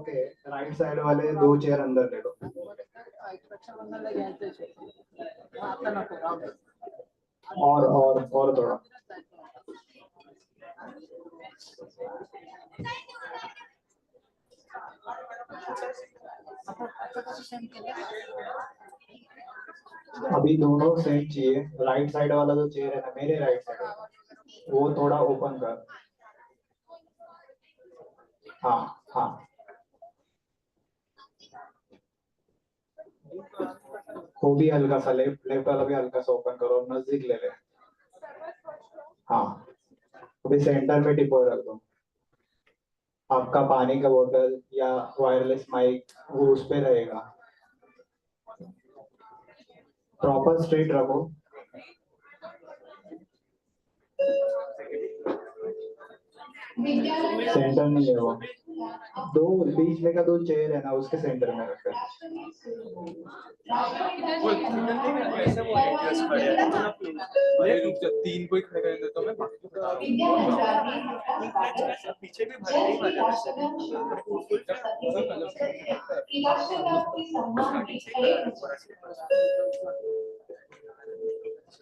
Okay, right side वाले 2 chair अंदर ले लो. और थोड़ा. अभी दोनों सेम चाहिए. राइट साइड वाला जो चेयर है ना, मेरे राइट साइड, वो थोड़ा ओपन कर. हाँ हाँ, वो भी हल्का सा लेफ्ट वाला भी हल्का सा ओपन करो, नजदीक ले ले. हाँ, अभी सेंटर में टिपो रख दो. आपका पानी का बोतल या वायरलेस माइक वो उस पे रहेगा. प्रॉपर स्ट्रेट रखो. सेंटर नहीं है वो. दो बीच में का 2 चेयर है ना, उसके सेंटर में रखो. तीन को ही खड़े कर देता हूँ मैं. पीछे भी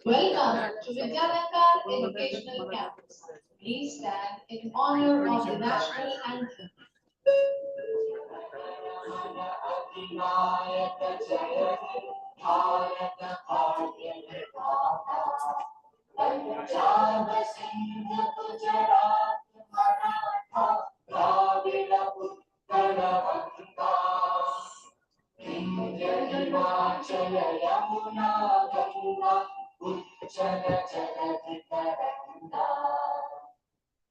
Welcome to Vidyalankar Educational Campus. Please stand in honor of the national anthem. Punjab Sindh Gujarat Maratha Dravida Utkal बंगा विंध्य हिमाचल यमुना गंगा उच्चल जलधि तरंगा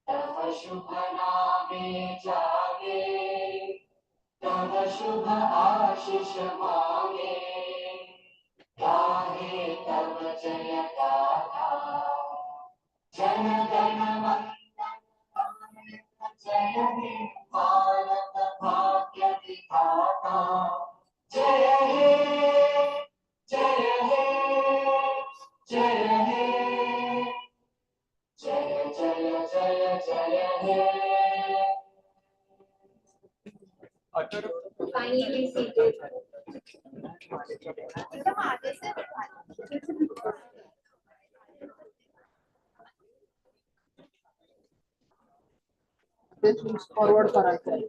तव शुभ नामे जागे तव शुभ आशीष मांगे गाहे तव जय गाथा जन गण मन जय हे भारत भाग्य विधाता जय हे जय हे जय हे जय जय जय जय हे. Finally seated. फॉरवर्ड करायचं आहे.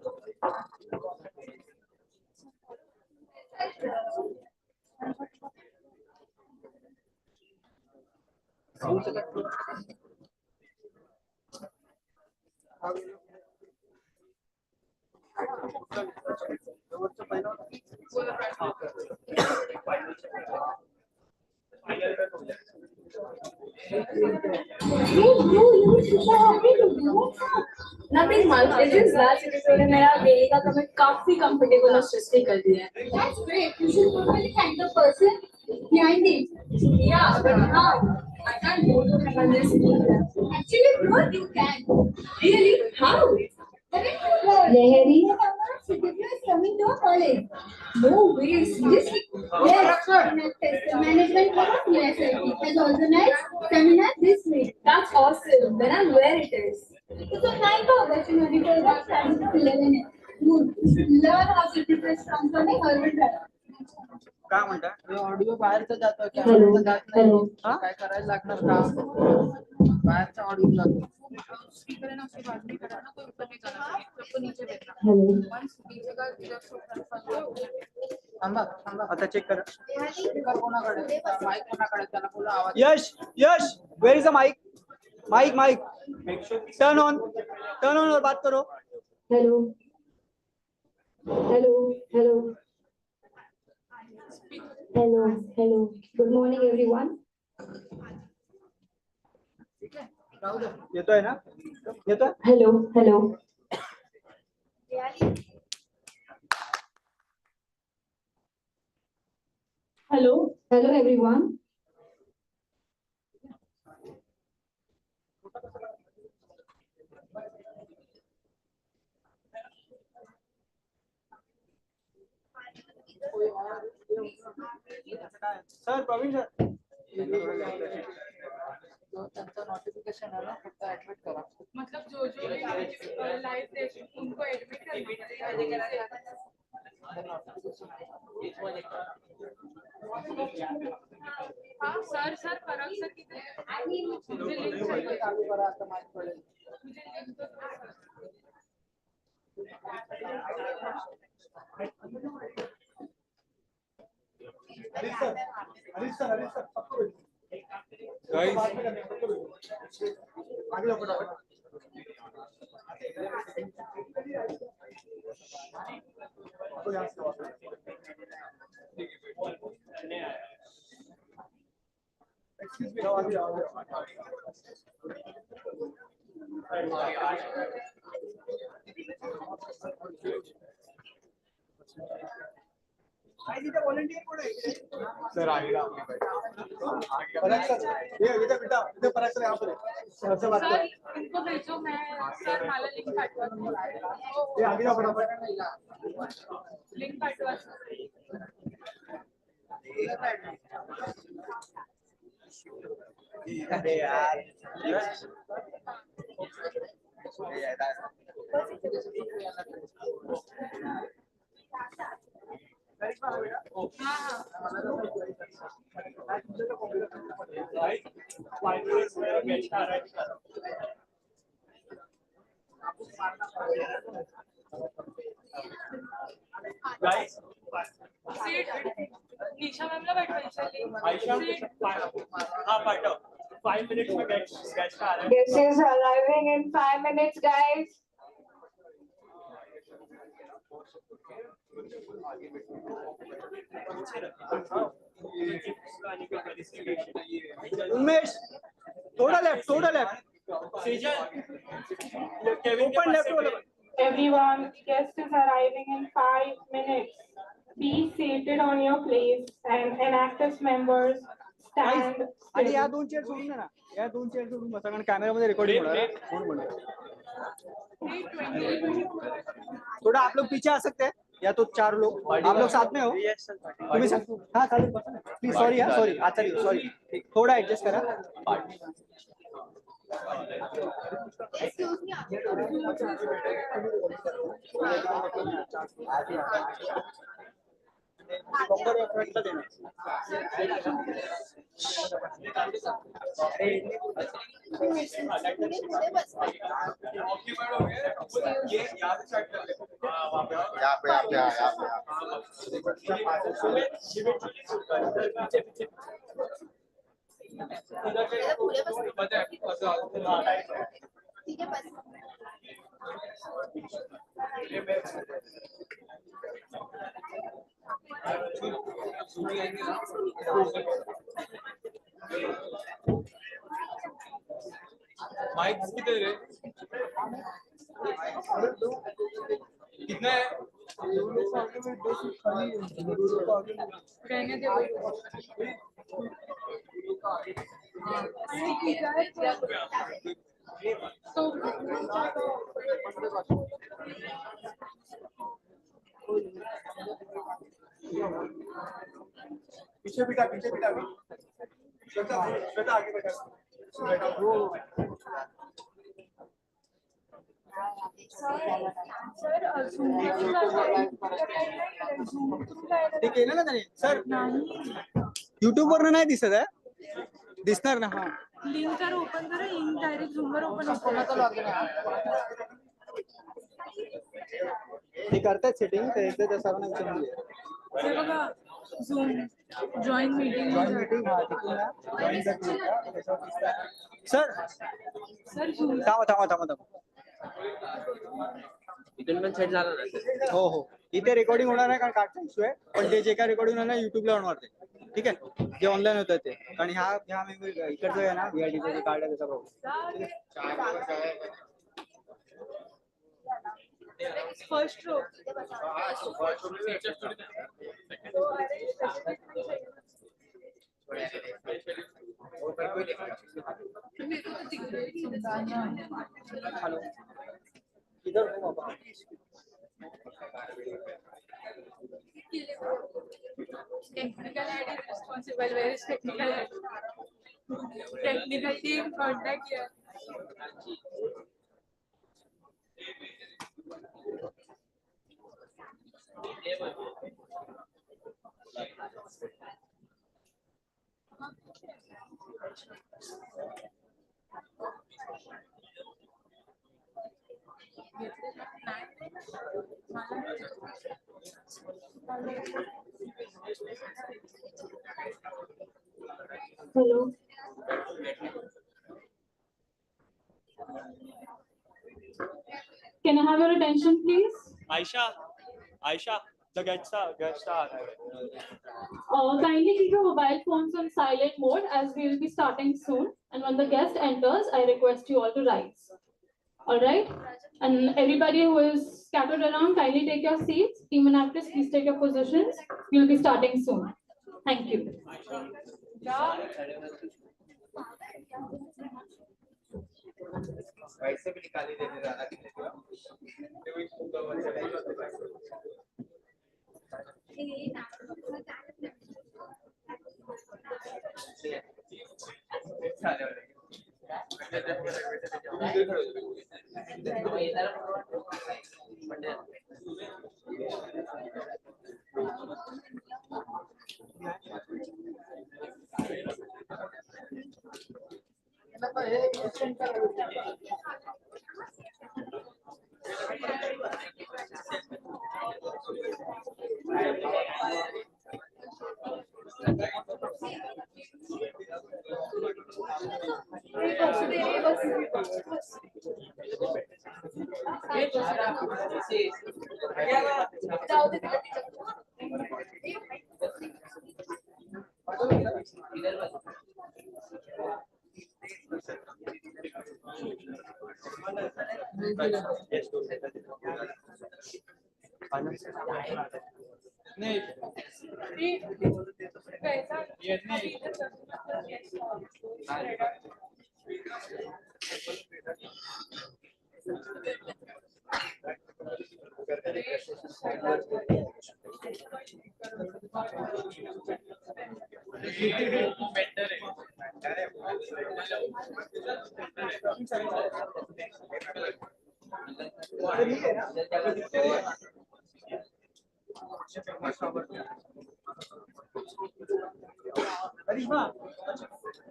Nothing much. It's just that because मेरा बेबी का तो मैं काफी comfortable और स्ट्रेस कर दिया है. That's great. You should probably thank the person behind it. Yeah, but how? I can't go to heaven this week. Actually, bro, you can. Really? How? Lahari is coming to our college. No way. Seriously? Yes, management class USIP has organized seminar this week. That's awesome. Then I'm where it is. It's a nice opportunity for the students to learn how to prepare strong from a Harvard lab. काय म्हणता? Audio बाहेरचा जातो camera जात नाही. काय करायला लागणार का? बाहेरचा ऑडिओ जातो. स्पीकर है ना उसकी बात नहीं करा ना कोई ऊपर नहीं जाना चाहिए सबको नीचे बैठना. वंस नीचे का जस्ट थांबा थांबा. आता चेक करा. स्पीकर कोणाकडे? माईक कोणाकडे? त्याला बोला आवाज. Yash Yash where is the mic. Mic mic turn on और बात करो. Hello. Hello. Hello. Hello. Hello. Good morning, everyone. येतोय ना? येतोय? Hello. Hello. Hello. Hello, everyone. Sir Praveen sir. त्यांचं नोटिफिकेशन आहे ना फक्त ऍडमिट करा. मतलब जो लाइव पेशेंट उनको एडमिट करना हाँ सर फराग सर कितने मुझे लिंक चाहिए चालू करा आता माहित पडेल. मुझे लिंक तो दो सर. हरीश सर सबको Guys, आगे लो फटाफट. आपको यहाँ से आवाज Excuse me, सर आगे पराग सर ये इधर बेटा इधर पराग सर यहाँ पर सबसे बात सर करो. इनको भेजो मैं सर मला लिंक पाठवा ये आगे जाओ फटाफट. लिंक पाठवा अरे यार सीट निशा मॅमला पाठवायची सीट हाँ पाठव 5 minutes में गेस्ट आ रहा है. This is arriving in 5 minutes, guys. Umesh थोड़ा लेफ्ट सेजल ओपन लेफ्ट वाला Everyone, guest is arriving in 5 minutes. Be seated on your place and inactive members stand आणि या still. दोन चेअर सोडून द्या ना या दोन चेअर सोडून बसा कारण कॅमेरामध्ये रेकॉर्डिंग होणार आहे. म्हणून म्हणतो. थोड़ा आप लोग पीछे आ सकते हैं या तो 4 लोग आप लोग साथ में हो तुम्ही हाँ चालेल बसा ना प्लीज सॉरी हाँ सॉरी आता नहीं सॉरी थोड़ा एडजस्ट करा माइक्स किधर है? कितना है? रहने दे तो पीछे बेटा श्वेता आगे बैठा. ते केलं ना त्याने सर युट्यूब वर नाही दिसत आहे दिसणार ना हा लिंक जर ओपन करा लिंक डायरेक्ट झूम वर ओपन कोणाचं लॉगिन आहे? ते करतात सेटिंग ते एकदा त्या सर्वांना विचारून घे. हे बघा झूम जॉईन मीटिंग मीटिंग हा तिकडून ना join चा click करा, त्याच्यावर दिसतं. सर सर झूम थांबा इथून पण सेट झालं ना. हो इथे रेकॉर्डिंग होणार आहे कारण कार्डचा इश्यू आहे पण ते जे काय रेकॉर्डिंग होणार युट्यूबला होणार ते ठीक आहे जे ऑनलाईन होतं ते कारण ह्या इकडचं आहे ना VID जे कार्ड आहे त्याचा प्रॉब्लेम फर्स्ट रो हेलो इधर हो बाबा technical head is responsible. Where is technical head? Technical team contact here. Hello. Can I have your attention, please? Aisha, the guests are. Kindly keep your mobile phones on silent mode as we will be starting soon. And when the guest enters, I request you all to rise. All right? And everybody who is scattered around, kindly take your seats. Team and actors, please take your positions. We will be starting soon. Thank you.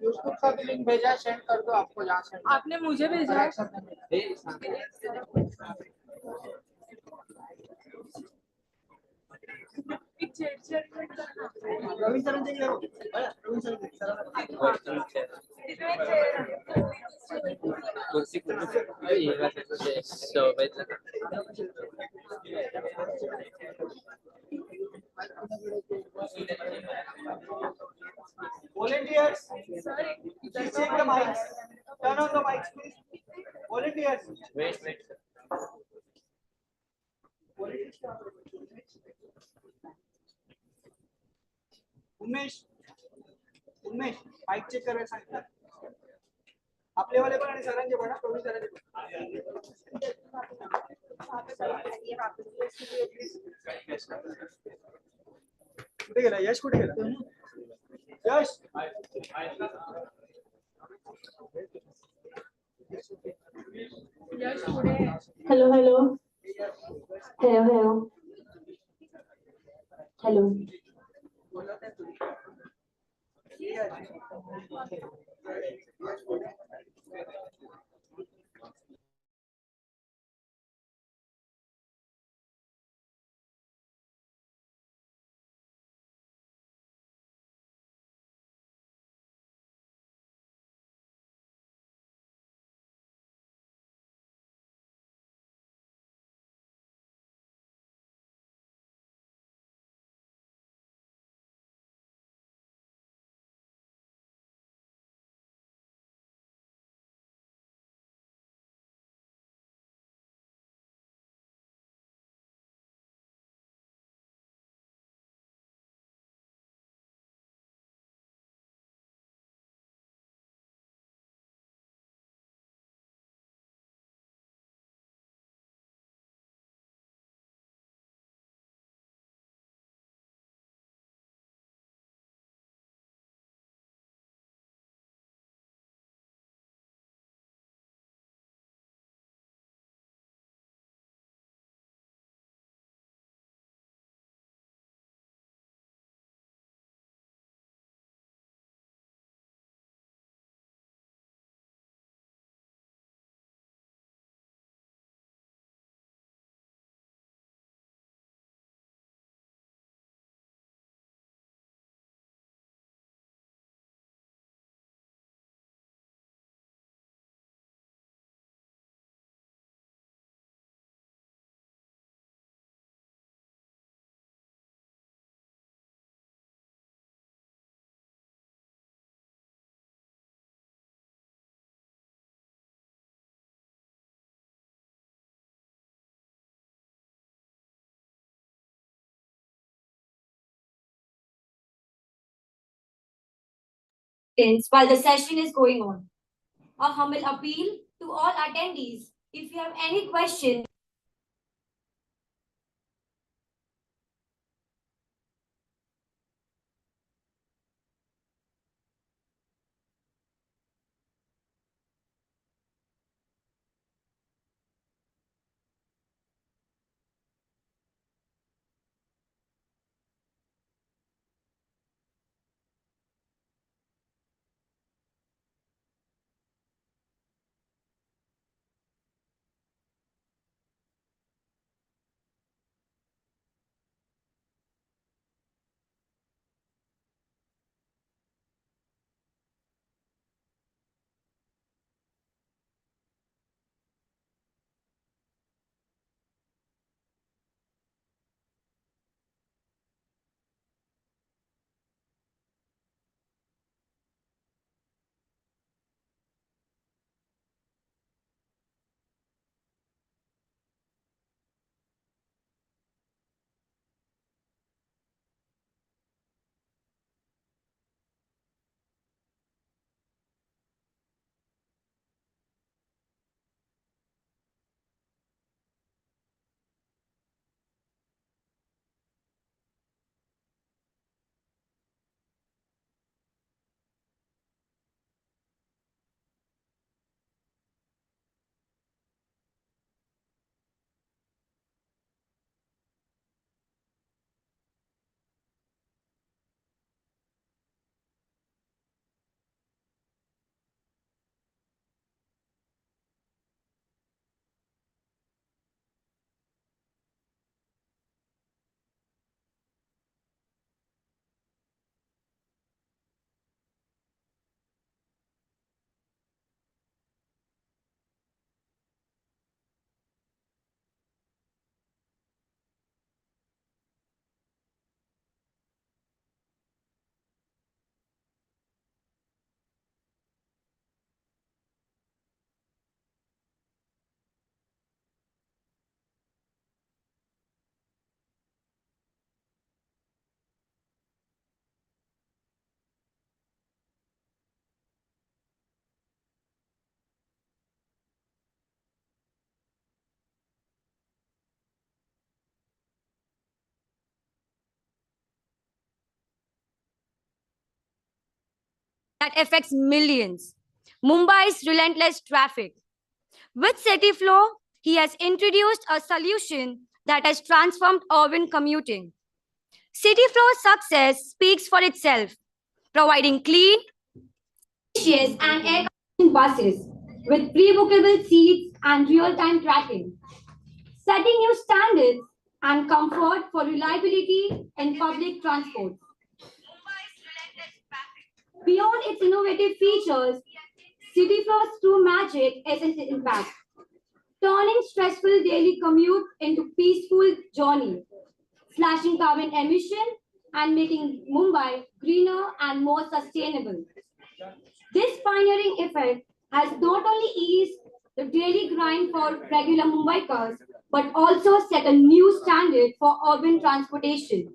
YouTube का भी link भेजा, send कर दो, आपको जहाँ से आपने मुझे भेजा। एक छेड़ मत करना। Praveen sir Praveen sir volunteers, please check the mics. Turn on the mics, please. Volunteers. Wait. Umesh, mic check करायला सांगितलं. आपले वाले पण आणि सरांचे पण, प्रवीण सरांचे पण. कुठे गेला यश? कुठे गेला यश? Hello. while the session is going on. A humble appeal to all attendees. If you have any questions, that affects millions. Mumbai's relentless traffic. With City Flow, he has introduced a solution that has transformed urban commuting. City Flow's success speaks for itself, providing clean, spacious, and air-conditioned buses with pre-bookable seats and real-time tracking, setting new standards and comfort for reliability in public transport. Beyond its innovative features, City Flow's true magic is its impact, turning stressful daily commute into peaceful journey, slashing carbon emission and making Mumbai greener and more sustainable. This pioneering effect has not only eased the daily grind for regular Mumbaikars, but also set a new standard for urban transportation.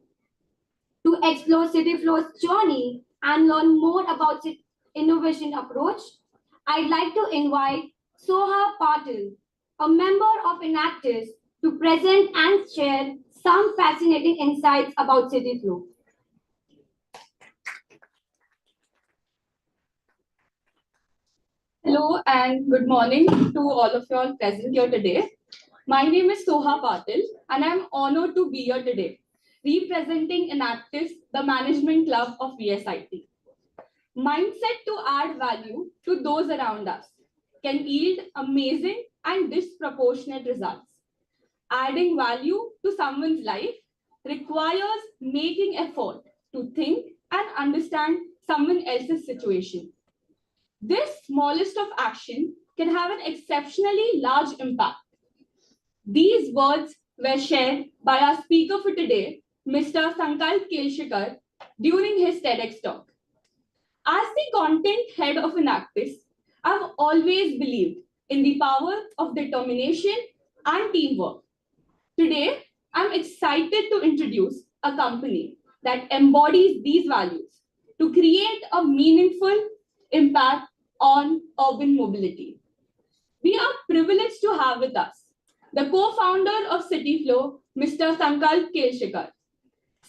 To explore City Flow's journey and learn more about its innovation approach, I'd like to invite Soha Patil, a member of Enactus, to present and share some fascinating insights about City Flow. Hello and good morning to all of you all present here today. My name is Soha Patil and I'm honored to be here today, representing Enactus, the management club of VSIT. Mindset to add value to those around us can yield amazing and disproportionate results. Adding value to someone's life requires making effort to think and understand someone else's situation. This smallest of action can have an exceptionally large impact. These words were shared by our speaker for today, Mr. Sankalp Kelshikar, during his TEDx talk. As the content head of Enactus, I've always believed in the power of determination and teamwork. Today, I'm excited to introduce a company that embodies these values, to create a meaningful impact on urban mobility. We are privileged to have with us the co-founder of CityFlow, Mr. Sankalp Kelshikar.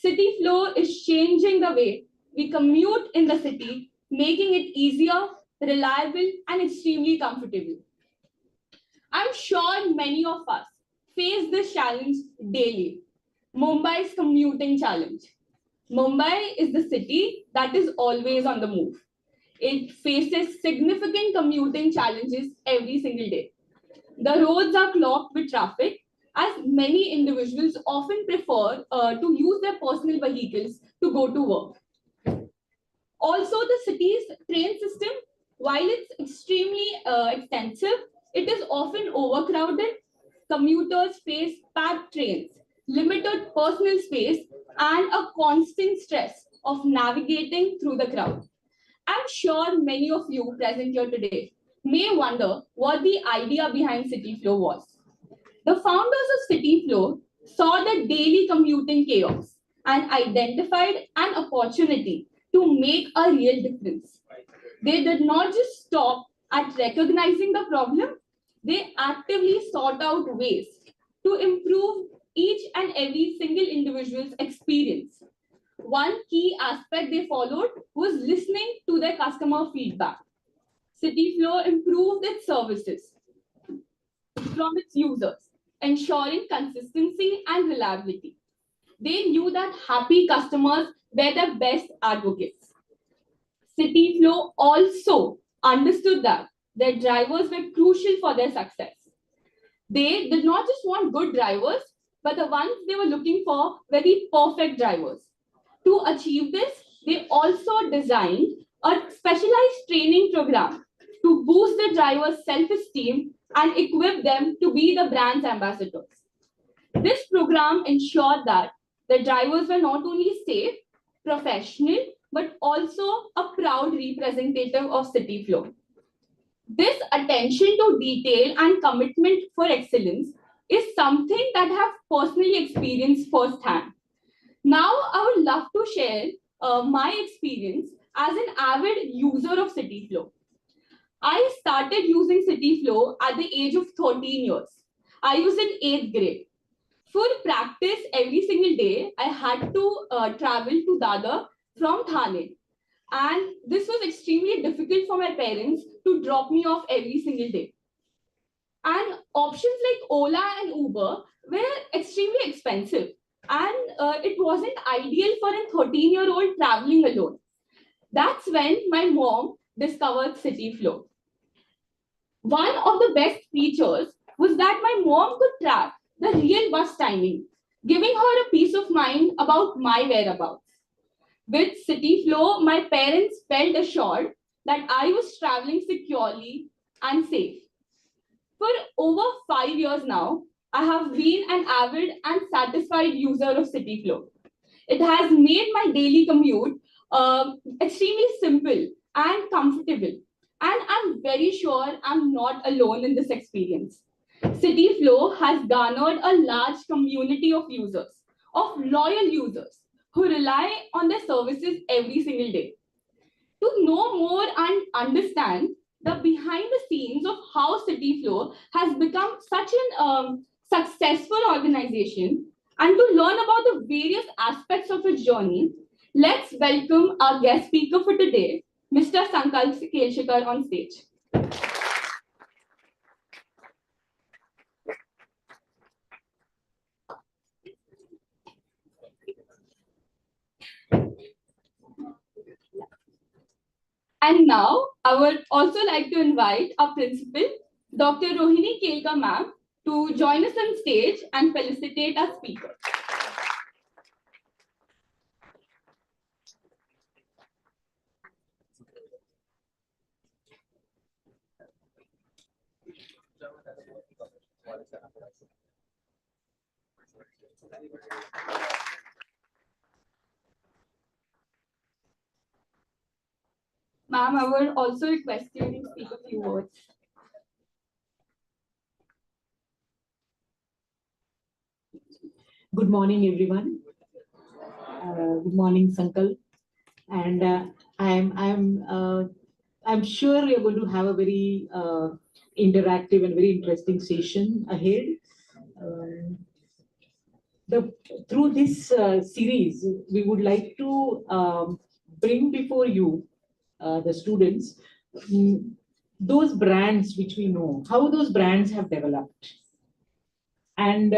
CityFlow is changing the way we commute in the city, making it easier, reliable, and extremely comfortable. I'm sure many of us face this challenge daily. Mumbai's commuting challenge. Mumbai is the city that is always on the move. It faces significant commuting challenges every single day. The roads are clogged with traffic, as many individuals often prefer to use their personal vehicles to go to work. Also, the city's train system, while it's extremely extensive, it is often overcrowded. Commuters face packed trains, limited personal space, and a constant stress of navigating through the crowd. I'm sure many of you present here today may wonder what the idea behind CityFlow was. The founders of CityFlow saw the daily commuting chaos and identified an opportunity to make a real difference. They did not just stop at recognizing the problem, they actively sought out ways to improve each and every single individual's experience. One key aspect they followed was listening to their customer feedback. CityFlow improved its services from its users, ensuring consistency and reliability. They knew that happy customers were the best advocates. CityFlow also understood that their drivers were crucial for their success. They did not just want good drivers, but the ones they were looking for were the perfect drivers. To achieve this, they also designed a specialized training program to boost the drivers' self-esteem and equip them to be the brand's ambassadors. This program ensured that the drivers were not only safe, professional, but also a proud representative of CityFlow. This attention to detail and commitment for excellence is something that I have personally experienced firsthand. Now, I would love to share my experience as an avid user of CityFlow. I started using CityFlow at the age of 13 years. I was in 8th grade. For practice every single day, I had to travel to Dadar from Thane. And this was extremely difficult for my parents to drop me off every single day. And options like Ola and Uber were extremely expensive. And it wasn't ideal for a 13-year-old traveling alone. That's when my mom discovered CityFlow. One of the best features was that my mom could track the real bus timing, giving her a peace of mind about my whereabouts. With CityFlow, my parents felt assured that I was traveling securely and safe. For over 5 years now, I have been an avid and satisfied user of CityFlow. It has made my daily commute extremely simple and comfortable. And I'm very sure I'm not alone in this experience. CityFlow has garnered a large community of users, of loyal users, who rely on their services every single day. To know more and understand the behind the scenes of how CityFlow has become such an successful organization and to learn about the various aspects of its journey, let's welcome our guest speaker for today, Mr. Sankalp Kelshikar on stage. And now, I would also like to invite our principal, Dr. Rohini Kelkar ma'am, to join us on stage and felicitate our speaker. Ma'am, I would also request you to speak a few words. Good morning, everyone. Good morning, Sankalp. and I'm sure we are going to have a very interactive and very interesting session ahead. Um, Through this series, we would like to bring before you, the students, mm, those brands which we know, how those brands have developed. And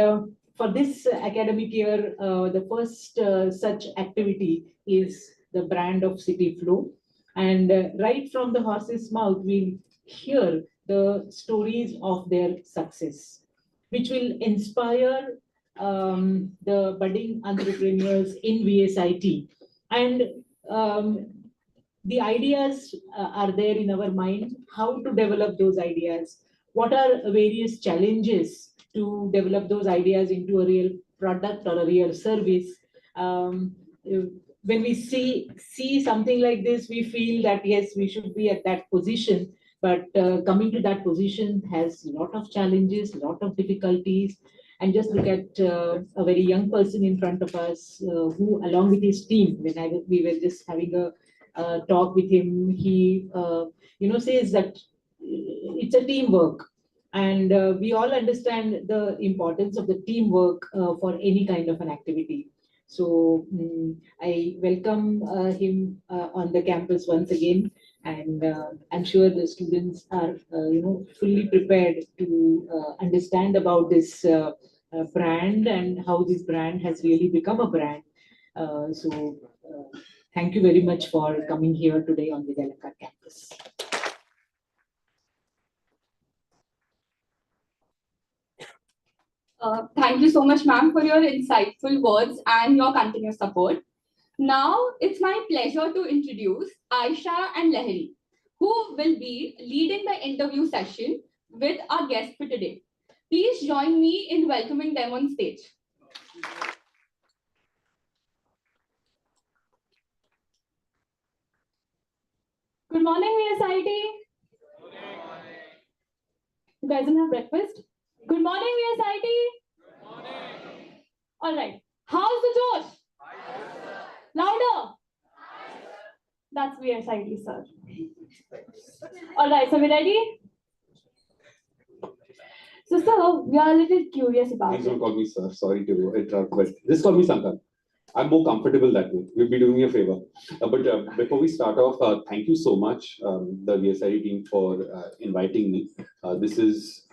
for this academic year, the first such activity is the brand of City Flow. And right from the horse's mouth, we hear the stories of their success, which will inspire the budding entrepreneurs in VSIT. And the ideas are there in our mind, how to develop those ideas, what are various challenges to develop those ideas into a real product or a real service. Um, when we see something like this, we feel that yes, we should be at that position, but coming to that position has a lot of challenges, a lot of difficulties. And just look at a very young person in front of us, who along with his team, we were just having a talk with him, he says that it's a teamwork, and we all understand the importance of the teamwork for any kind of an activity. So I welcome him on the campus once again, and I'm sure the students are fully prepared to understand about this brand and how this brand has really become a brand. Thank you very much for coming here today on the Vidyalankar campus. Thank you so much, ma'am, for your insightful words and your continuous support. Now, it's my pleasure to introduce Aisha and Lahiri, who will be leading the interview session with our guest for today. Please join me in welcoming them on stage. Good morning, VSIT. You guys didn't have breakfast? Good morning, VSIT. Good morning. All right. How's the Josh? Louder. That's VSIT, sir. All right, so we ready? So, sir, we are a little curious about Please don't call me sir. Sorry to interrupt, but just call me Sankar. I'm more comfortable that way. You'll be doing me a favor. But before we start off, thank you so much, the VSIT team, for inviting me. This is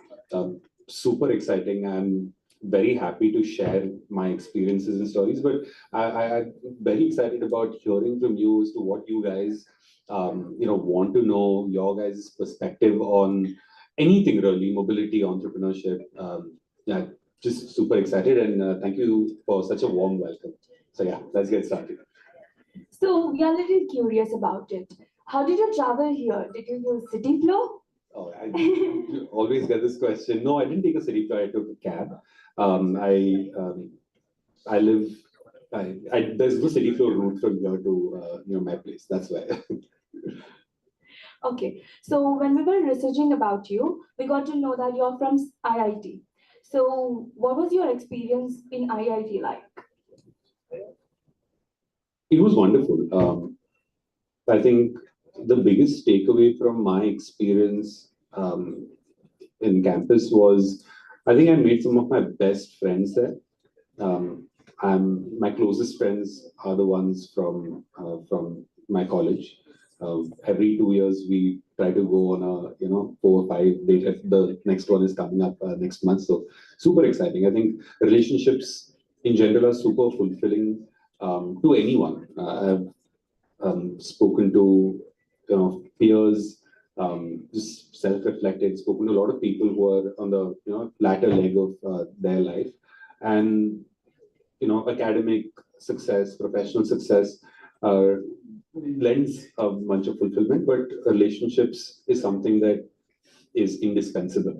super exciting. I'm very happy to share my experiences and stories. But I'm very excited about hearing from you as to what you guys, want to know, your guys' perspective on anything really, mobility, entrepreneurship. Yeah, just super excited, and thank you for such a warm welcome. So yeah, let's get started. So we are a little curious about it. How did you travel here? Did you use City Flow? Oh, I always get this question. No, I didn't take a city flight. I took a cab. I live. There's no City Flow route from here to my place. That's why. Okay. So when we were researching about you, we got to know that you're from IIT. So what was your experience in IIT like? It was wonderful. I think the biggest takeaway from my experience in campus was, I think I made some of my best friends there. My closest friends are the ones from my college. Every 2 years we try to go on a 4 or 5 date. The next one is coming up next month, so super exciting. I think relationships in general are super fulfilling to anyone. I've spoken to peers, just self-reflected, spoken to a lot of people who are on the latter leg of their life, and academic success, professional success lends a bunch of fulfillment, but relationships is something that is indispensable.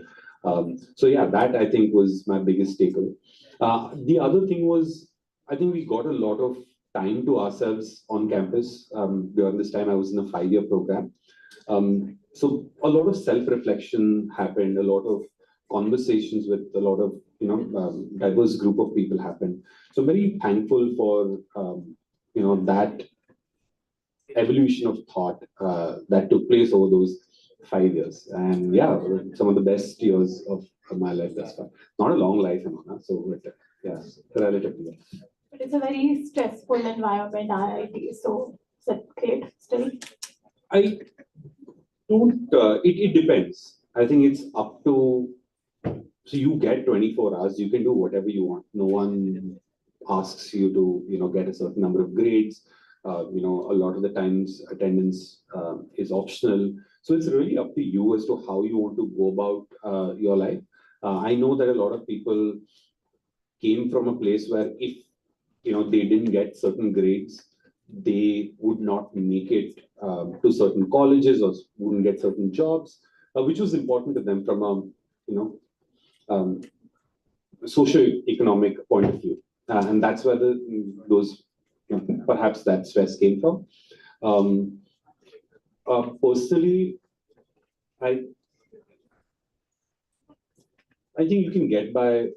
So yeah, that I think was my biggest takeaway. The other thing was, I think we got a lot of time to ourselves on campus. During this time, I was in a 5-year program. So a lot of self-reflection happened, a lot of conversations with a lot of, diverse group of people happened. So I'm very thankful for, that evolution of thought that took place over those 5 years. And yeah, some of the best years of my life thus far. Not a long life, so but, yeah, relatively. But it's a very stressful environment, IIT. So is it great still? I don't, it depends. I think it's up to, so you get 24 hours, you can do whatever you want. No one asks you to, get a certain number of grades. A lot of the times attendance is optional. So it's really up to you as to how you want to go about your life. I know that a lot of people came from a place where if, they didn't get certain grades, they would not make it to certain colleges or wouldn't get certain jobs, which was important to them from a, socio-economic point of view. And that's where those, perhaps that stress came from. Personally, I think you can get by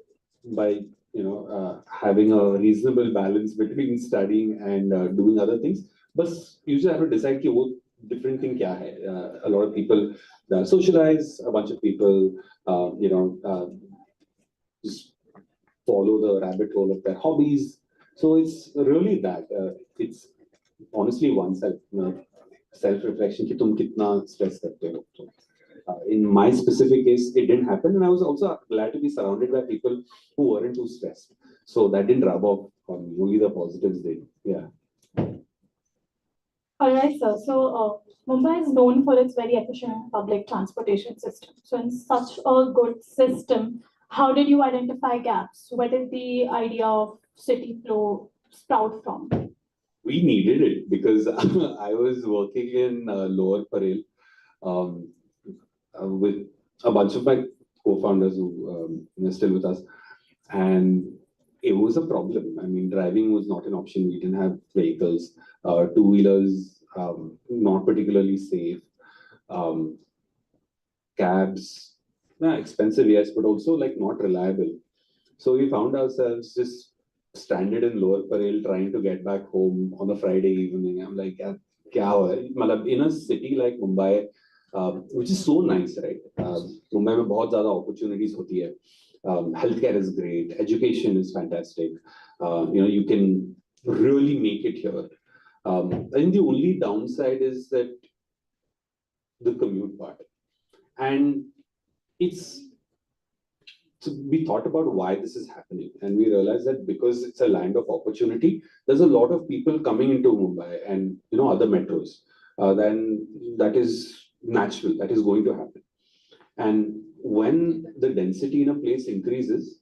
having a reasonable balance between studying and doing other things. But you just have to decide what different thing kya hai. A lot of people socialize, a bunch of people, just follow the rabbit hole of their hobbies. So it's really that. It's honestly oneself, self-reflection ki tum kitna stress karte ho. In my specific case, it didn't happen, and I was also glad to be surrounded by people who weren't too stressed. So that didn't rub off on me. Only the positives did. Yeah. All right, sir. So Mumbai is known for its very efficient public transportation system. So in such a good system, how did you identify gaps? Where did the idea of city flow sprout from? We needed it because I was working in Lower Parel with a bunch of my co-founders who are still with us, and it was a problem. I mean, driving was not an option. We didn't have vehicles, two-wheelers, not particularly safe, cabs, expensive, yes, but also like not reliable. So we found ourselves just stranded in Lower Parel trying to get back home on a Friday evening. I'm like, kya hai? In a city like Mumbai, which is so nice, right? Mumbai mein bahut zyada opportunities hoti hai. Healthcare is great, education is fantastic. You can really make it here. I think the only downside is that the commute part. And so we thought about why this is happening, and we realized that because it's a land of opportunity, there's a lot of people coming into Mumbai and other metros. Then that is natural, that is going to happen. And when the density in a place increases,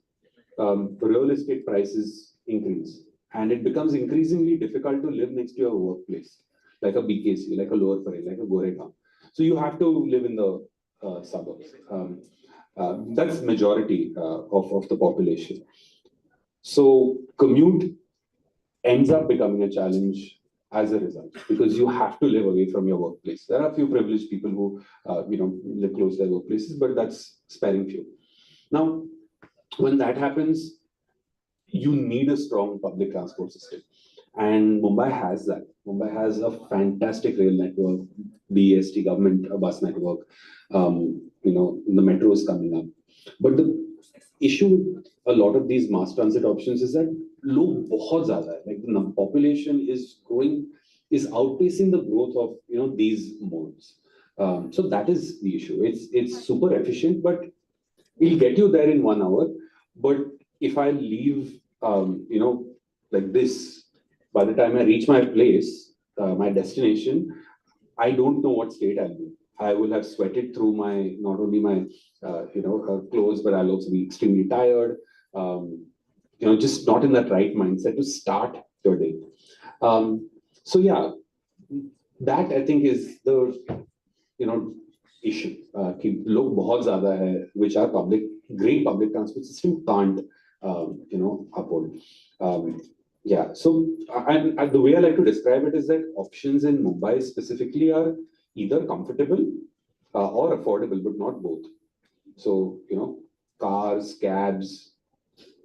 real estate prices increase, and it becomes increasingly difficult to live next to your workplace, like a BKC, like a Lower Parel, like a Goregaon. So you have to live in the suburbs. That's majority of the population. So commute ends up becoming a challenge as a result, because you have to live away from your workplace. There are a few privileged people who live close to their workplaces, but that's sparing few. Now, when that happens, you need a strong public transport system. And Mumbai has that. Mumbai has a fantastic rail network, BEST, government bus network. The metro is coming up. But the issue with a lot of these mass transit options is that log bahut zyada hai. Like the population is outpacing the growth of these modes. So that is the issue. It's super efficient, but it'll get you there in 1 hour. But if I leave like this, by the time I reach my place, my destination, I don't know what state I'll be. I will have sweated through not only my clothes, but I'll also be extremely tired. Just not in that right mindset to start your day. So yeah, that I think is the issue. कि लोग बहुत ज़्यादा है, which our great public transport system can't uphold. Yeah, so and the way I like to describe it is that options in Mumbai specifically are either comfortable or affordable, but not both. So cars, cabs,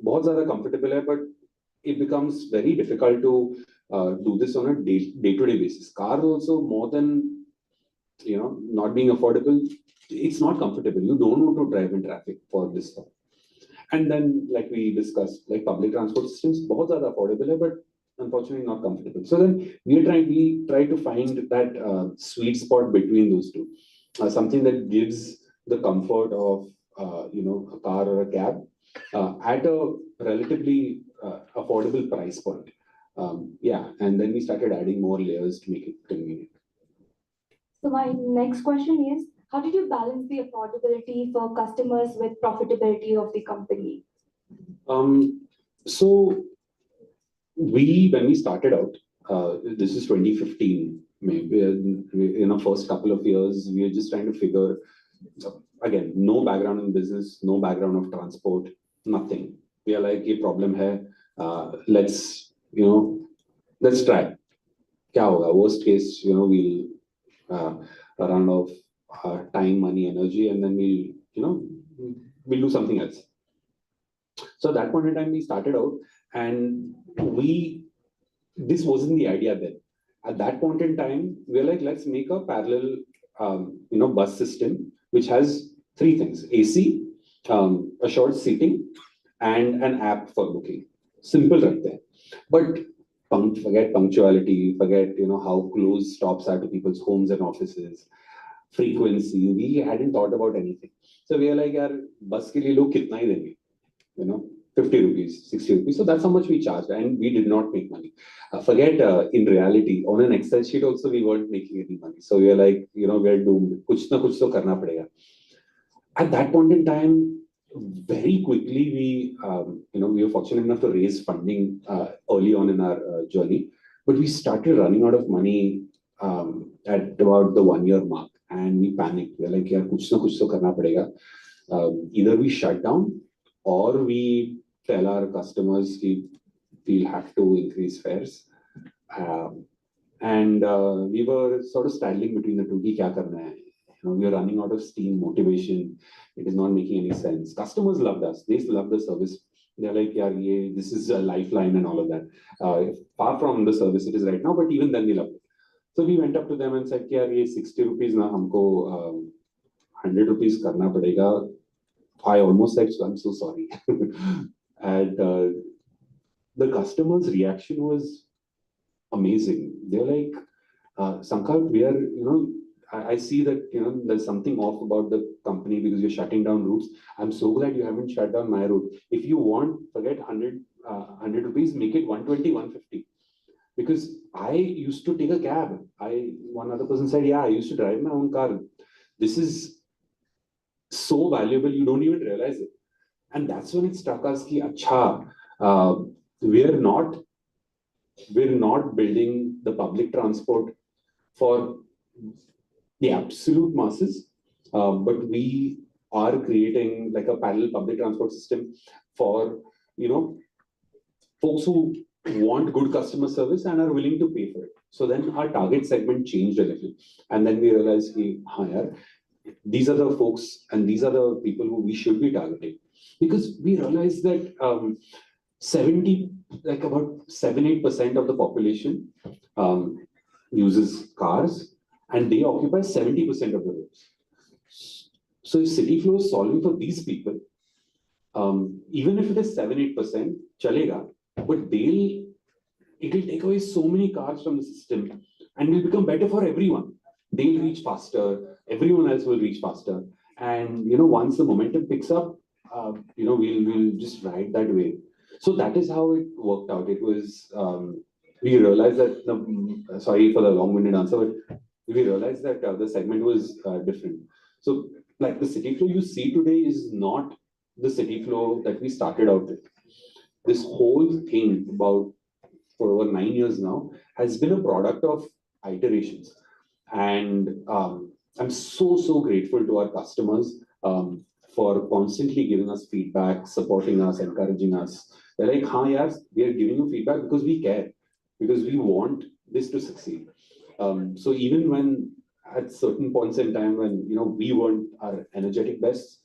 बहुत ज़्यादा comfortable है, but it becomes very difficult to do this on a day-to-day basis. Cars also, more than, not being affordable, it's not comfortable. You don't want to drive in traffic for this stuff. And then, like we discussed, like public transport systems, बहुत ज़्यादा affordable है, but unfortunately not comfortable. So then we try to find that sweet spot between those two, something that gives the comfort of a car or a cab at a relatively affordable price point. And then we started adding more layers to make it convenient. So my next question is, how did you balance the affordability for customers with profitability of the company? So when we started out, this is 2015, maybe in the first couple of years, we were just trying to figure, again, no background in business, no background of transport, nothing. We are like, a problem hai, let's try. Kya hoga? Worst case, we'll run out of time, money, energy, and then we'll do something else. So at that point in time, we started out, and this wasn't the idea then. At that point in time, we were like, let's make a parallel, bus system, which has three things: AC, assured seating, and an app for booking. Simple right there. But forget punctuality, forget, how close stops are to people's homes and offices, frequency. We hadn't thought about anything. So we are like, yaar, bus ke liye log kitna hi denge? 50 rupees, 60 rupees. So that's how much we charged, and we did not make money. Forget in reality, on an Excel sheet also, we weren't making any money. So we are like, we are doomed. Kuch na kuch to karna padega. At that point in time, very quickly, we were fortunate enough to raise funding early on in our journey, but we started running out of money at about the 1 year mark, and we panicked. We're like, yaar, kuch na kuch to karna padega. Either we shut down or we tell our customers we'll have to increase fares. And we were sort of straddling between the two. Ki kya karna hai? We are running out of steam, motivation. It is not making any sense. Customers loved us. They loved the service. They're like, yeah, this is a lifeline and all of that. Far from the service it is right now, but even then they loved it. So we went up to them and said, yeah, 60 rupees na humko 100 rupees karna padega. I almost said, I'm so sorry. And the customer's reaction was amazing. They're like, Sankalp, we are, I see that, there's something off about the company because you're shutting down routes. I'm so glad you haven't shut down my route. If you want, forget 100 rupees, make it 120, 150. Because I used to take a cab. One other person said, yeah, I used to drive my own car. This is so valuable, you don't even realize it. And that's when it struck us ki, acha, we're not building the public transport for the absolute masses, but we are creating like a parallel public transport system for, folks who want good customer service and are willing to pay for it. So then our target segment changed a little. And then we realized, these are the folks and these are the people who we should be targeting. Because we realized that about 7-8% of the population uses cars, and they occupy 70% of the roads. So if CityFlow is solving for these people, even if it is 7-8%, chalega, but it will take away so many cars from the system and will become better for everyone. They'll reach faster, everyone else will reach faster. And once the momentum picks up, we'll just ride that wave. So that is how it worked out. It was, we realized that, sorry for the long-winded answer, but we realized that the segment was different. So like the CityFlow you see today is not the CityFlow that we started out with. This whole thing for over 9 years now has been a product of iterations. And I'm so grateful to our customers for constantly giving us feedback, supporting us, encouraging us. They're like, yes, we are giving you feedback because we care, because we want this to succeed. So even when at certain points in time when we weren't our energetic best,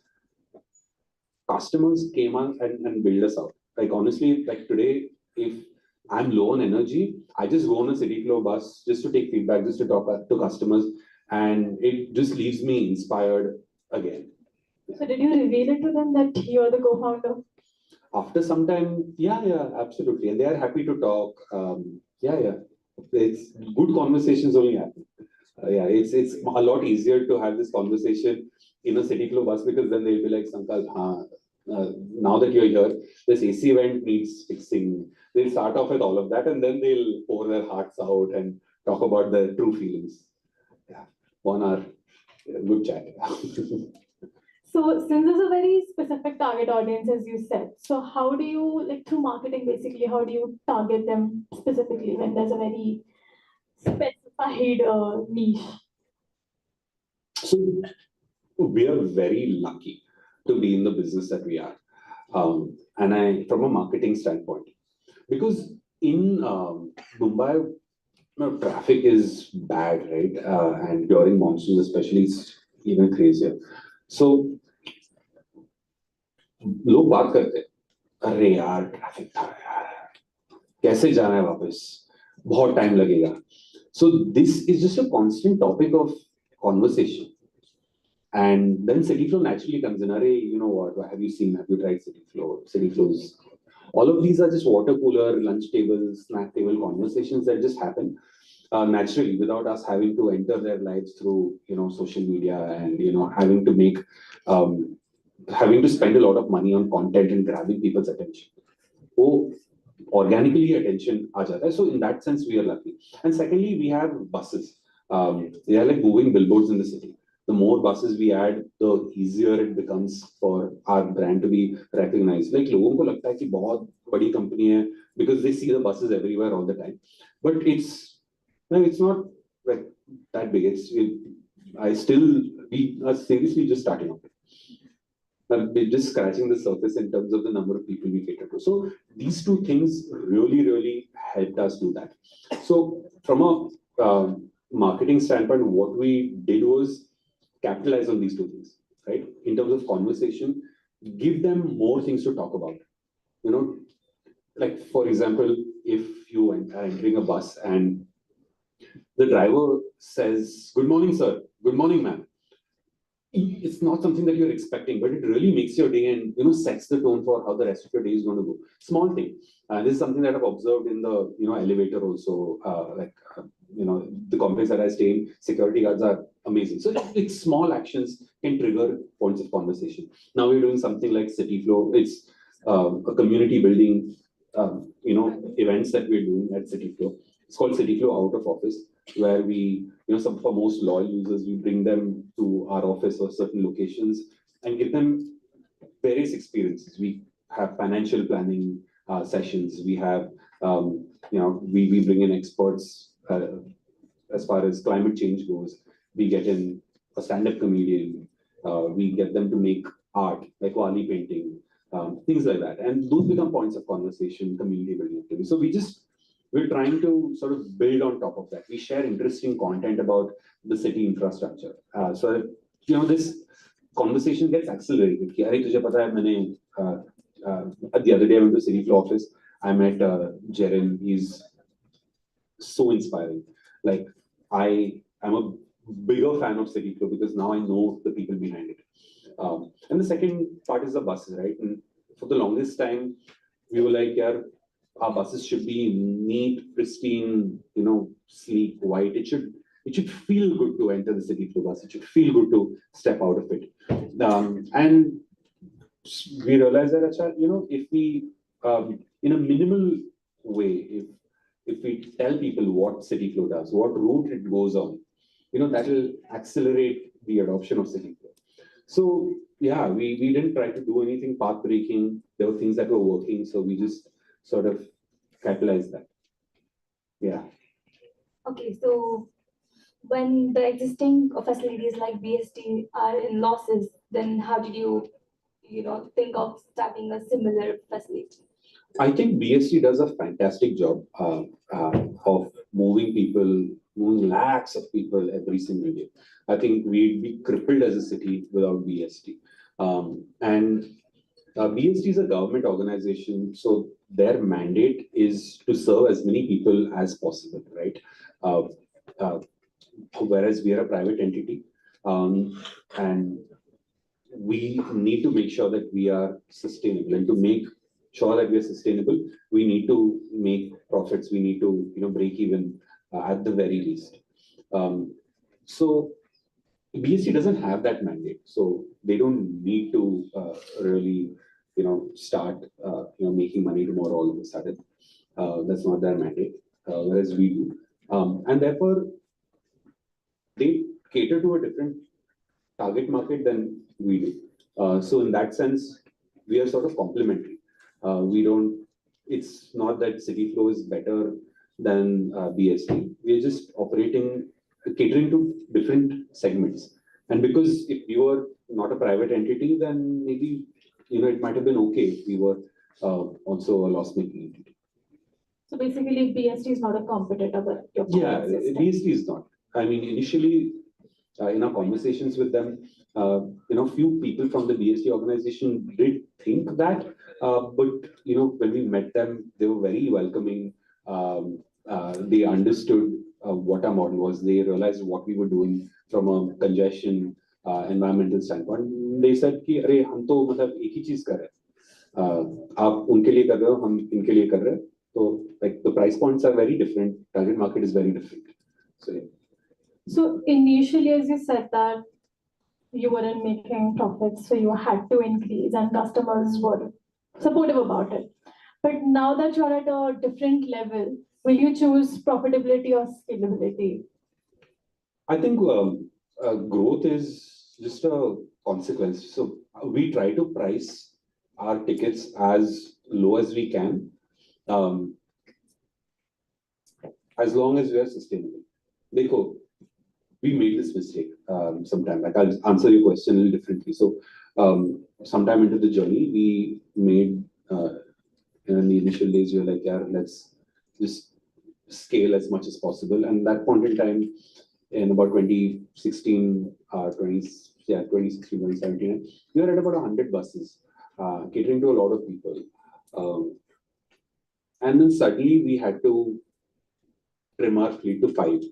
customers came on and built us out. Like honestly, like today, if I'm low on energy, I just go on a City Flow bus just to take feedback, just to talk to customers, and it just leaves me inspired again. So did you reveal it to them that you're the co-founder? After some time, yeah, absolutely. And they are happy to talk. Yeah. It's good conversations only happen. It's a lot easier to have this conversation in a City Flow bus because then they'll be like, Sankalp, now that you're here, this AC vent needs fixing. They'll start off with all of that and then they'll pour their hearts out and talk about their true feelings. Yeah, 1 hour, good chat. So since there's a very specific target audience, as you said, so how do you, like through marketing basically, how do you target them specifically when there's a very specified niche? So we are very lucky to be in the business that we are. And from a marketing standpoint, because in Mumbai, traffic is bad, right? And during monsoons especially, it's even crazier. So लोग बात करते हैं, अरे यार traffic था यार, कैसे जाना है वापस, बहुत टाइम लगेगा. So this is just a constant topic of conversation. And then City Flow naturally comes in. Arey, you know what? Have you tried City Flow? City Flows. All of these are just water cooler, lunch table, snack table conversations that just happen naturally without us having to enter their lives through, social media and, having to spend a lot of money on content and grabbing people's attention. Oh, organically attention aa jata hai. So in that sense, we are lucky. And secondly, we have buses. They are like moving billboards in the city. The more buses we add, the easier it becomes for our brand to be recognized. Like लोगों को लगता है कि बहुत बड़ी company है because they see the buses everywhere all the time. But it's not like that big. We are seriously just starting off. We're just scratching the surface in terms of the number of people we cater to. So these two things really, really helped us do that. So from a marketing standpoint, what we did was capitalize on these two things, right? In terms of conversation, give them more things to talk about. Like for example, if you are entering a bus and the driver says, "Good morning, sir. Good morning, ma'am." It's not something that you're expecting, but it really makes your day and sets the tone for how the rest of your day is going to go. Small thing. This is something that I've observed in the elevator also. The complex that I stay in, security guards are amazing. So it's small actions can trigger points of conversation. Now we're doing something like City Flow. It's a community building, events that we're doing at City Flow. It's called City Flow Out of Office, where we, for most loyal users, we bring them to our office or certain locations and give them various experiences. We have financial planning sessions. We have, we bring in experts as far as climate change goes. We get in a stand-up comedian. We get them to make art, like Wali painting, things like that. And those become points of conversation, community building activities. So we're trying to sort of build on top of that. We share interesting content about the city infrastructure. So that, this conversation gets accelerated. The other day I went to City Flow office. I met Jeren. He's so inspiring. Like I'm a bigger fan of City Flow because now I know the people behind it. And the second part is the buses, right? And for the longest time, we were like, yeah, our buses should be neat, pristine, sleek, white. It should feel good to enter the City Flow bus. It should feel good to step out of it. And we realized that, if we, in a minimal way, if we tell people what City Flow does, what route it goes on, that will accelerate the adoption of City Flow. So yeah, we didn't try to do anything path breaking. There were things that were working, so we just sort of capitalize that. Yeah. Okay, so when the existing facilities like BST are in losses, then how did you, think of starting a similar facility? I think BST does a fantastic job of moving lakhs of people every single day. I think we'd be crippled as a city without BST. And BST is a government organization, so their mandate is to serve as many people as possible, right? Uh, uh, Whereas we are a private entity, and we need to make sure that we are sustainable, and to make sure that we are sustainable, we need to make profits. We need to, break even at the very least. So BSE doesn't have that mandate, so they don't need to really, start, making money tomorrow all of a sudden. That's not their mandate, whereas we do, and therefore they cater to a different target market than we do. So in that sense, we are sort of complementary. We don't. It's not that CityFlow is better than BSE. We are just catering to different segments. And because if you were not a private entity, then maybe it might have been okay if we were also a loss-making entity. So basically, BST is not a competitor, but your Yeah, system. BST is not. I mean, initially, in our conversations with them, few people from the BST organization did think that, but when we met them, they were very welcoming. They understood what our model was. They realized what we were doing from a congestion, environmental standpoint. They said कि अरे हम तो मतलब एक ही चीज कर रहे हैं, आप उनके लिए कर रहे हो, हम इनके लिए कर रहे हैं. So like the price points are very different. Target market is very different. So yeah. So initially, as you said that you weren't making profits, so you had to increase, and customers were supportive about it. But now that you're at a different level, will you choose profitability or scalability? I think growth is just a consequence. So we try to price our tickets as low as we can, as long as we are sustainable. Dekho, we made this mistake sometime. Like I'll answer your question a little differently. So sometime into the journey, we made in the initial days, we were like, yeah, let's just scale as much as possible. And that point in time, in about 2016, 2017, we were at about 100 buses, catering to a lot of people. And then suddenly we had to trim our fleet to 5.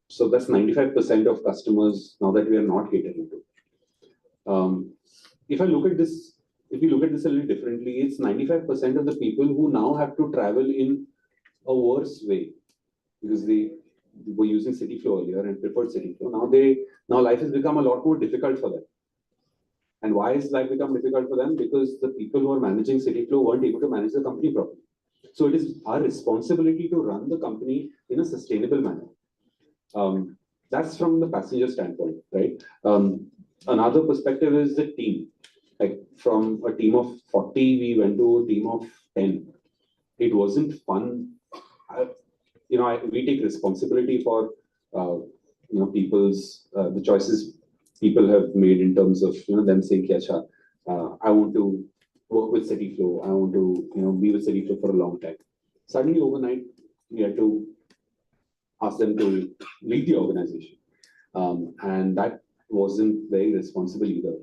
So that's 95% of customers now that we are not catering to. If you look at this a little differently, it's 95% of the people who now have to travel in a worse way because they were using CityFlow earlier and preferred CityFlow. Now life has become a lot more difficult for them. And why has life become difficult for them? Because the people who are managing CityFlow weren't able to manage the company properly. So it is our responsibility to run the company in a sustainable manner. That's from the passenger standpoint, right? Another perspective is the team. Like from a team of 40, we went to a team of 10. It wasn't fun. We take responsibility for people's the choices people have made in terms of them saying, "Acha, I want to work with CityFlow. I want to be with CityFlow for a long time." Suddenly, overnight, we had to ask them to leave the organization, and that wasn't very responsible either.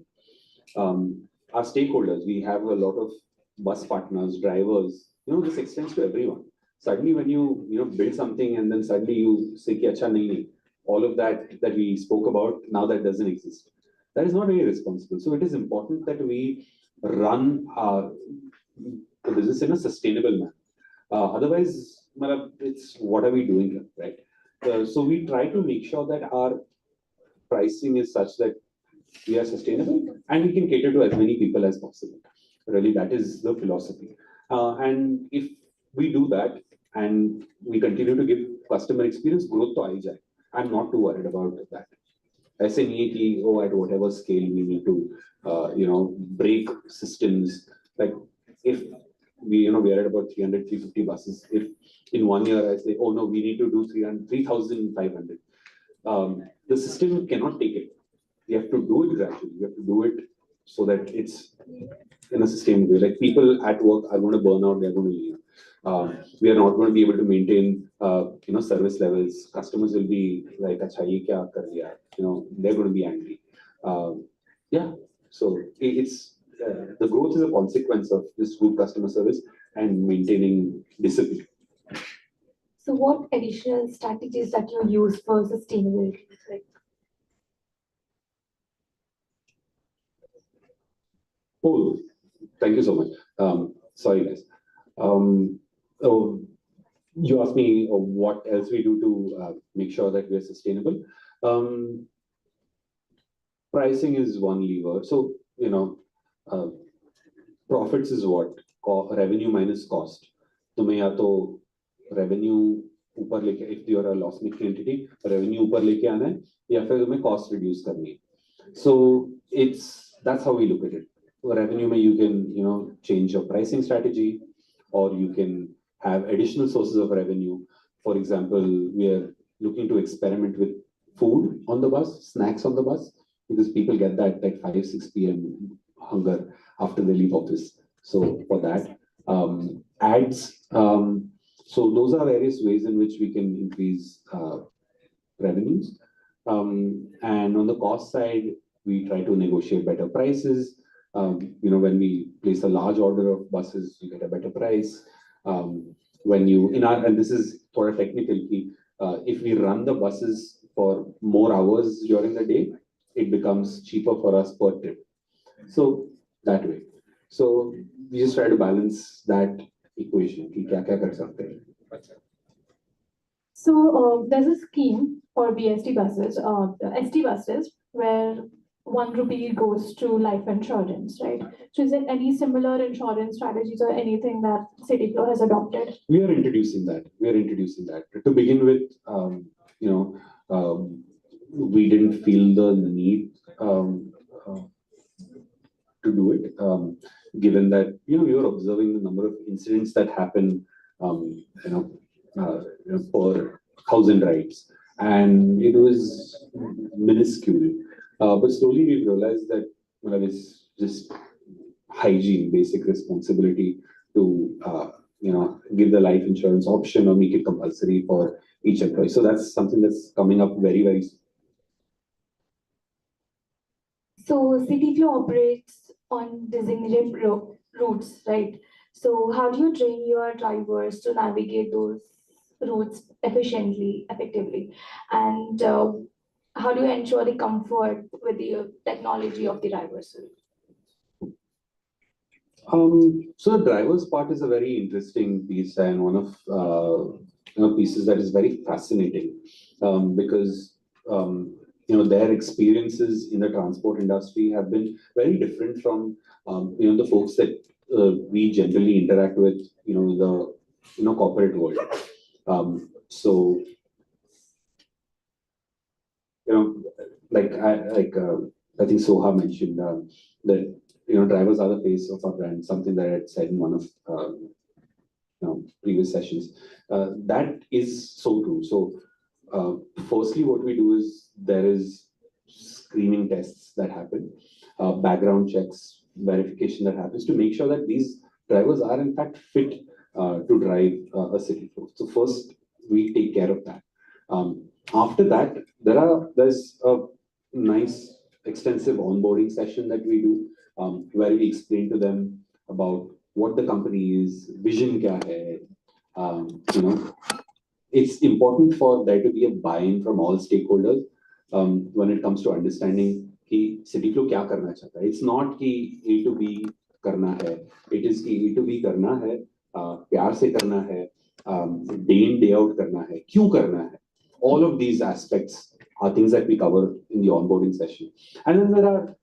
Our stakeholders, we have a lot of bus partners, drivers. This extends to everyone. Suddenly, when you build something and then suddenly you say, "Ki acha nahi," all of that we spoke about, now that doesn't exist. That is not very responsible. So it is important that we run our business in a sustainable manner. Otherwise, it's what are we doing here, right? So we try to make sure that our pricing is such that we are sustainable and we can cater to as many people as possible. Really, that is the philosophy. And if we do that and we continue to give customer experience, growth to aa jaye. I'm not too worried about that. ऐसे नहीं है कि at whatever scale we need to break systems. Like if we are at about 300-350 buses. If in 1 year I say, "Oh no, we need to do 3,500," the system cannot take it. You have to do it gradually. You have to do it so that it's in a sustainable way. Like people at work are going to burn out. They're going to leave. We are not going to be able to maintain, service levels. Customers will be like, "Acha, ye kya kar liya?" They're going to be angry. Yeah. So it's the growth is a consequence of this good customer service and maintaining discipline. So what additional strategies that you use for sustainability? Oh, thank you so much. Sorry, guys. Oh, you asked me what else we do to make sure that we are sustainable. Pricing is one lever. So, profits is what? Revenue minus cost. तुम्हें या तो revenue ऊपर लेके, if you are a loss-making entity, revenue ऊपर लेके आना है, या फिर तुम्हें cost reduce करनी है. So that's how we look at it. Revenue में you can change your pricing strategy, or you can have additional sources of revenue. For example, we are looking to experiment with food on the bus, snacks on the bus, because people get that like 5-6 p.m. hunger after they leave office. So for that, ads. So those are various ways in which we can increase revenues. And on the cost side, we try to negotiate better prices. When we place a large order of buses, you get a better price. And this is for a technical key, if we run the buses for more hours during the day, it becomes cheaper for us per trip. So that way. So we just try to balance that equation. कि क्या-क्या कर सकते हैं. So there's a scheme for BST buses, ST buses, where 1 rupee goes to life insurance, right? So is there any similar insurance strategies or anything that CityFlow has adopted? We are introducing that. To begin with, we didn't feel the need to do it, given that we were observing the number of incidents that happen, per 1,000 rides, and it was minuscule. But slowly we realized that it's just hygiene, basic responsibility to give the life insurance option or make it compulsory for each employee. So that's something that's coming up very, very soon. So CityFlow operates on designated routes, right? So how do you train your drivers to navigate those routes effectively? And how do you ensure the comfort with the technology of the drivers? So the driver's part is a very interesting piece, and one of pieces that is very fascinating, because their experiences in the transport industry have been very different from the folks that we generally interact with, the corporate world. So I think Soha mentioned that drivers are the face of our brand, something that I had said in one of previous sessions. That is so true. So firstly, what we do is there is screening tests that happen, background checks, verification that happens to make sure that these drivers are in fact fit to drive a CityFlow. So first, we take care of that. After that, there's a nice extensive onboarding session that we do, where we explain to them about what the company is, vision kya hai. It's important for there to be a buy-in from all stakeholders when it comes to understanding कि CityFlow क्या करना चाहता है. It's not कि A to B करना है. It is कि A to B करना है, प्यार से करना है, day in day out करना है, क्यों करना है. All of these aspects are things that we cover in the onboarding session. And then there are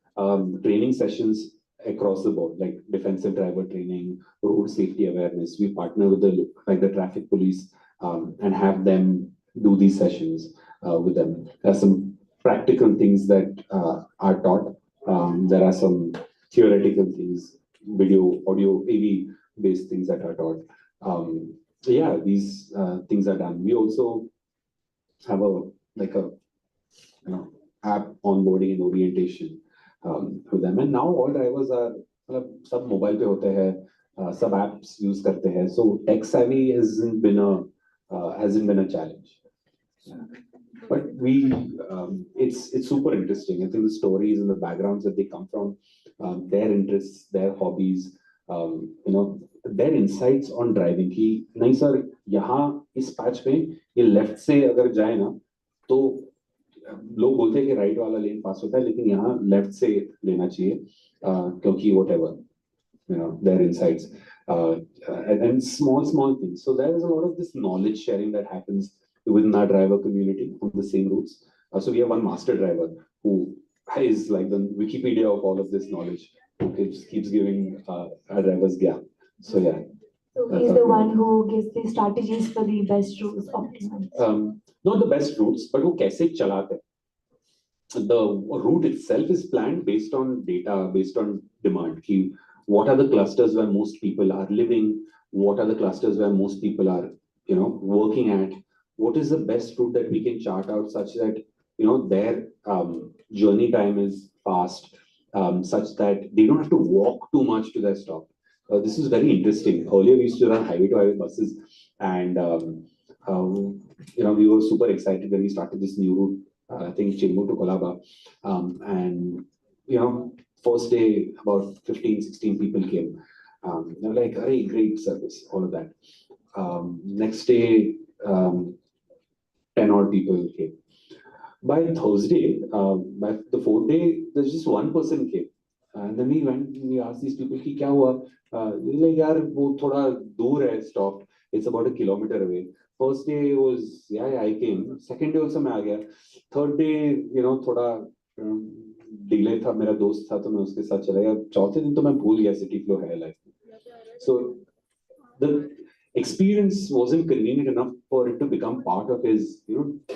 training sessions across the board, like defensive driver training, road safety awareness. We partner with the traffic police and have them do these sessions with them. There are some practical things that are taught. There are some theoretical things, video, audio, AV based things that are taught. These things are done. We also have a app onboarding and orientation to them. And now all drivers are सब mobile पे होते हैं, सब apps use करते हैं. So tech savvy hasn't been a challenge. But it's super interesting. I think the stories and the backgrounds that they come from their interests, their hobbies, their insights on driving. कि नहीं sir, यहाँ इस patch में ये left से अगर जाए ना तो लोग बोलते हैं कि right वाला lane पास होता है, लेकिन यहाँ left से लेना चाहिए क्योंकि whatever, their insights and small things. So there is a lot of this knowledge sharing that happens within our driver community on the same routes. So we have one master driver who is like the Wikipedia of all of this knowledge, who keeps giving our drivers gap. So yeah. So he's the one who gives the strategies for the best routes optimized. Not the best routes, but who कैसे चलाते हैं. The route itself is planned based on data, based on demand. What are the clusters where most people are living? What are the clusters where most people are, working at? What is the best route that we can chart out such that, their journey time is fast, such that they don't have to walk too much to their stop. This is very interesting. Earlier, we used to run highway-to-highway buses, and we were super excited when we started this new route. I think Chimbu to Kolaba, and first day about 15, 16 people came. They were like, "Hey, great service," all of that. Next day, 10 odd people came. By Thursday, by the fourth day, there's just one person came. And then we went and we asked these people, "Ki kya hua?" They're like, "Yaar, wo thoda dur hai, stopped. It's about 1 kilometer away." First day was, yeah, I came. Second day also मैं आ गया. Third day, थोड़ा delay था, मेरा दोस्त था तो मैं उसके साथ चला गया. चौथे दिन तो मैं भूल गया city flow है life. So the experience wasn't convenient enough for it to become part of his,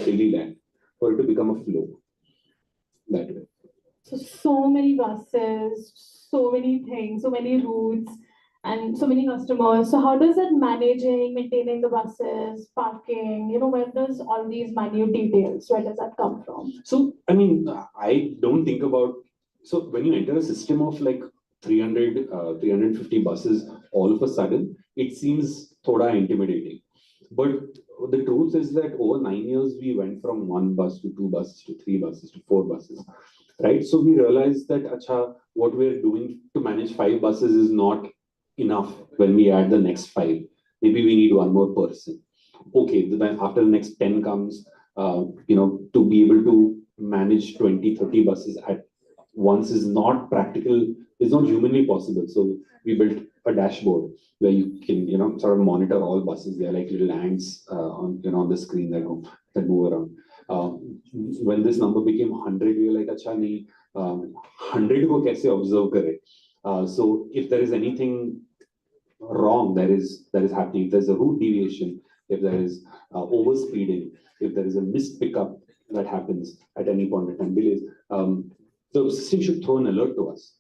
daily life, for it to become a flow that way. So many buses, so many things, so many routes, and so many customers. So how does that managing, maintaining the buses, parking, where does all these minute details, where does that come from? So, I mean, I don't think about, so when you enter a system of like 300, 350 buses, all of a sudden, it seems thoda intimidating. But the truth is that over 9 years, we went from 1 bus to 2 buses to 3 buses to 4 buses, right? So we realized that, what we're doing to manage 5 buses is not enough when we add the next 5. Maybe we need 1 more person. Okay, then after the next 10 comes, to be able to manage 20, 30 buses at once is not practical, is not humanly possible. So we built a dashboard where you can, sort of monitor all buses. They're like little ants on the screen that move around. When this number became 100, we were like, "Acha nahi, 100 ko kaise observe kare?" So if there is anything wrong that is happening, if there's a route deviation, if there is overspeeding, if there is a missed pickup that happens at any point in time, delays, the system should throw an alert to us.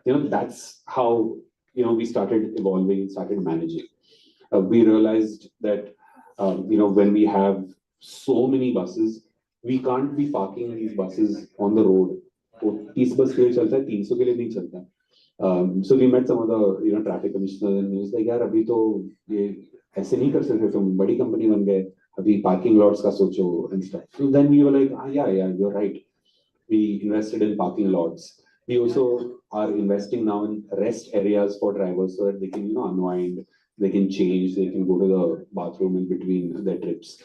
That's how we started evolving, started managing. We realized that when we have so many buses, we can't be parking these buses on the road. 30 bus ke liye chalta hai, 300 ke liye nahi chalta. So we met some of the traffic commissioners and he was like, "Yaar, abhi to ye aise nahi kar sakte, tum badi company ban gaye, abhi parking lots ka socho," and stuff. So then we were like, yeah, you're right. We invested in parking lots. We also are investing now in rest areas for drivers so that they can, unwind, they can change, they can go to the bathroom in between their trips.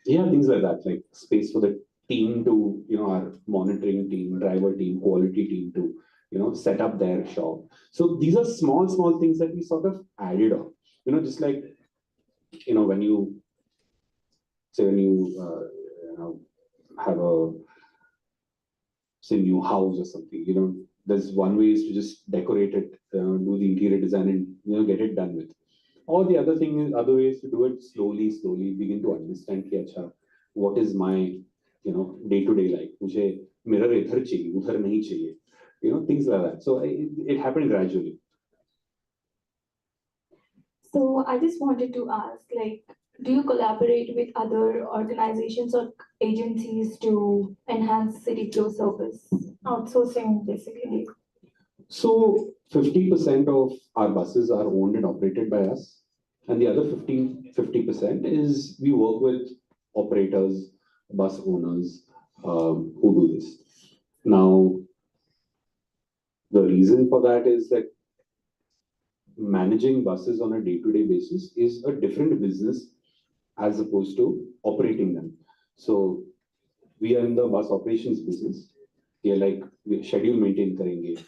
Things like that, like space for the team to, our monitoring team, driver team, quality team to, set up their shop. So these are small things that we sort of added on, just like, when you have a new house or something, there's one way is to just decorate it, do the interior design and, get it done with. Or the other ways to do it slowly, begin to understand ki, acha, what is my, day-to-day life. Mujhe mirror idhar chahiye, udhar nahi chahiye. Things like that. So it happened gradually. So I just wanted to ask, do you collaborate with other organizations or agencies to enhance city flow service? Outsourcing, basically. So 50% of our buses are owned and operated by us. And the other 50% is we work with operators, bus owners who do this. Now, The reason for that is that managing buses on a day-to-day basis is a different business as opposed to operating them. So we are in the bus operations business. We are like we schedule maintain karenge,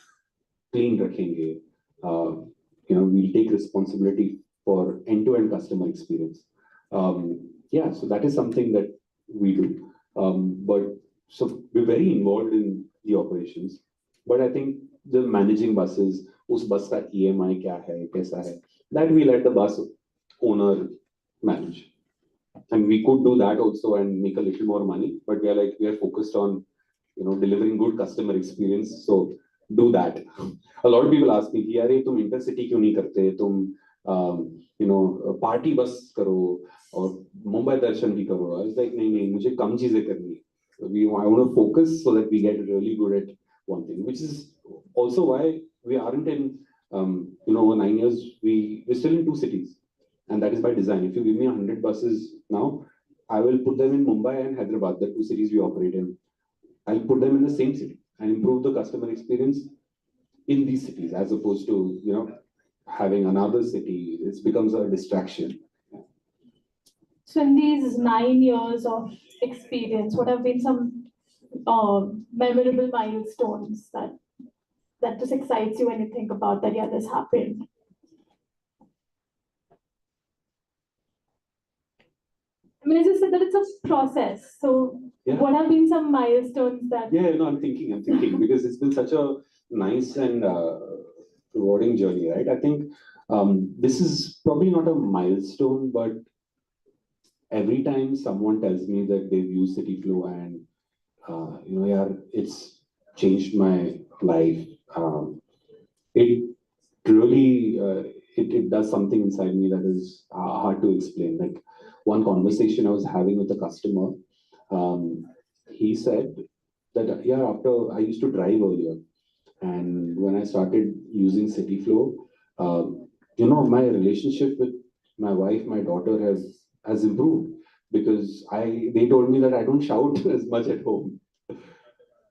clean rakhenge. We'll take responsibility for end-to-end customer experience. Yeah, so that is something that we do. But so we're very involved in the operations. But I think the managing buses, us bus ka EMI kya hai, kaisa hai, that we let the bus owner manage. And we could do that also and make a little more money, but we are focused on delivering good customer experience. So do that. A lot of people ask me, "Yaar, tum intercity kyun nahi karte? Tum party bus karo or Mumbai Darshan bhi karo." I was like, "Nahi, mujhe kam cheezein karni hai." I want to focus so that we get really good at one thing, which is also why we aren't in 9 years. We're still in 2 cities. And that is by design. If you give me 100 buses now, I will put them in Mumbai and Hyderabad, the 2 cities we operate in. I'll put them in the same city and improve the customer experience in these cities, as opposed to, having another city. It becomes a distraction. So in these 9 years of experience, what have been some memorable milestones that just excites you when you think about that, yeah, this happened? I mean, as you said that it's a process. So Yeah. what have been some milestones that... Yeah, no, I'm thinking because it's been such a nice and rewarding journey, right? I think this is probably not a milestone, but every time someone tells me that they've used CityFlow and, yeah, it's changed my life, it really, it does something inside me that is hard to explain. Like one conversation I was having with a customer, he said that, yeah, after I used to drive earlier, and when I started using CityFlow, my relationship with my wife, my daughter has improved because they told me that I don't shout as much at home.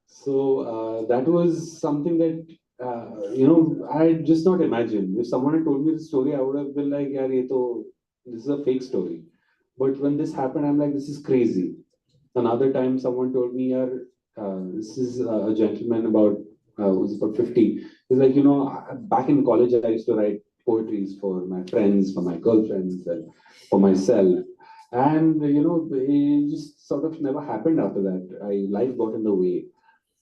So that was something that I just not imagined. If someone had told me the story, I would have been like, "Yeah, this is a fake story." But when this happened, I'm like, "This is crazy." Another time, someone told me, "Yeah, this is a gentleman who's about 50. He's like, back in college, I used to write poetries for my friends, for my girlfriends, and for myself. And, it just sort of never happened after that. Life got in the way.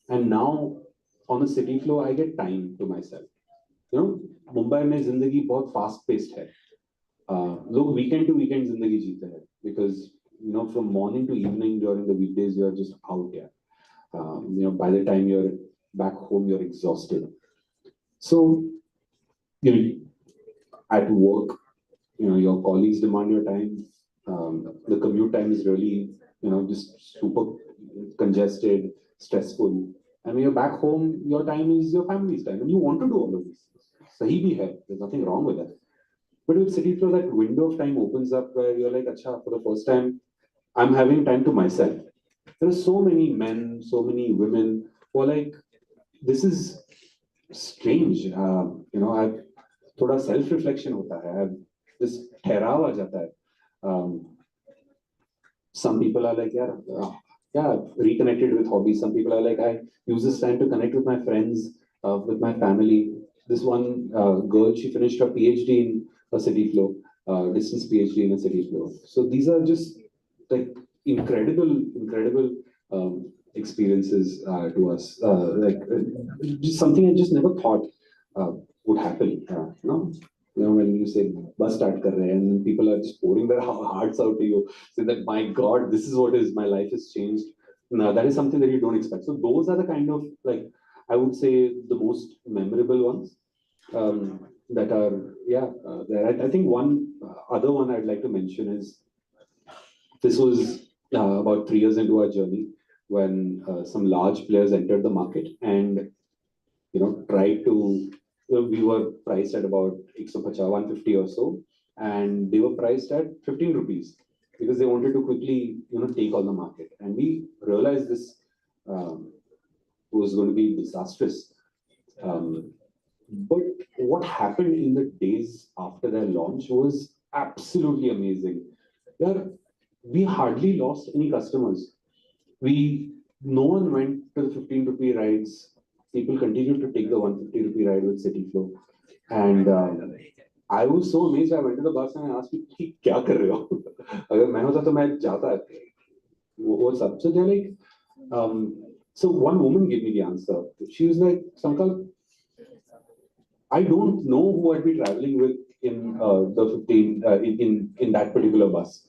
And now, on a CityFlow, I get time to myself. Mumbai mein zindagi bahut fast-paced hai. Log weekend to weekend zindagi jeete hai. Because, from morning to evening during the weekdays, you're just out here. By the time you're back home, you're exhausted. So, at work, your colleagues demand your time. The commute time is really, just super congested, stressful. And when you're back home, your time is your family's time, and you want to do all of this. Sahi bhi hai. There's nothing wrong with that. But with CityFlow, that window of time opens up where you're like, "Acha, for the first time, I'm having time to myself." There are so many men, so many women who are like, "This is strange." I've thoda self-reflection hota hai. This ठहराव आ जाता है. Some people are like, yeah, reconnected with hobbies. Some people are like, I use this time to connect with my friends, with my family. This one girl, she finished her PhD in a CityFlow, distance PhD in a CityFlow. So these are just like incredible experiences to us. Just something I just never thought would happen. When you say bus start kar rahe and people are just pouring their hearts out to you, say that, "My God, this is what is, my life has changed." Now, that is something that you don't expect. So those are the kind of, I would say, the most memorable ones that are, there. I think one other one I'd like to mention is, this was about 3 years into our journey when some large players entered the market and, tried to, we were priced at about 150 or so, and they were priced at 15 rupees because they wanted to quickly, take on the market. And we realized this was going to be disastrous. But what happened in the days after their launch was absolutely amazing. We hardly lost any customers. No one went to the 15 rupee rides. People continued to take the 150 rupee ride with CityFlow. And I was so amazed. I went to the bus and I asked people, "Ki kya kar rahe ho?" Agar main hota to main jata. What's up? So they're like, so one woman gave me the answer. She was like, "Sankal, I don't know who I'd be traveling with in the 15 in that particular bus,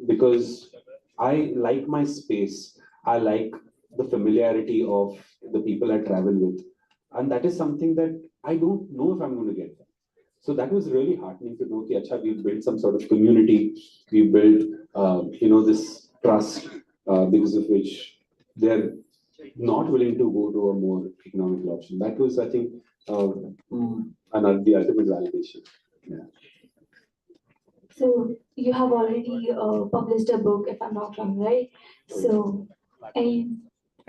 because I like my space. I like the familiarity of the people I travel with, and that is something that I don't know if I'm going to get." So that was really heartening to know that we've built some sort of community. We built, this trust, because of which they're not willing to go to a more economical option. That was, I think, the ultimate validation. Yeah. So you have already published a book, if I'm not wrong, right? So any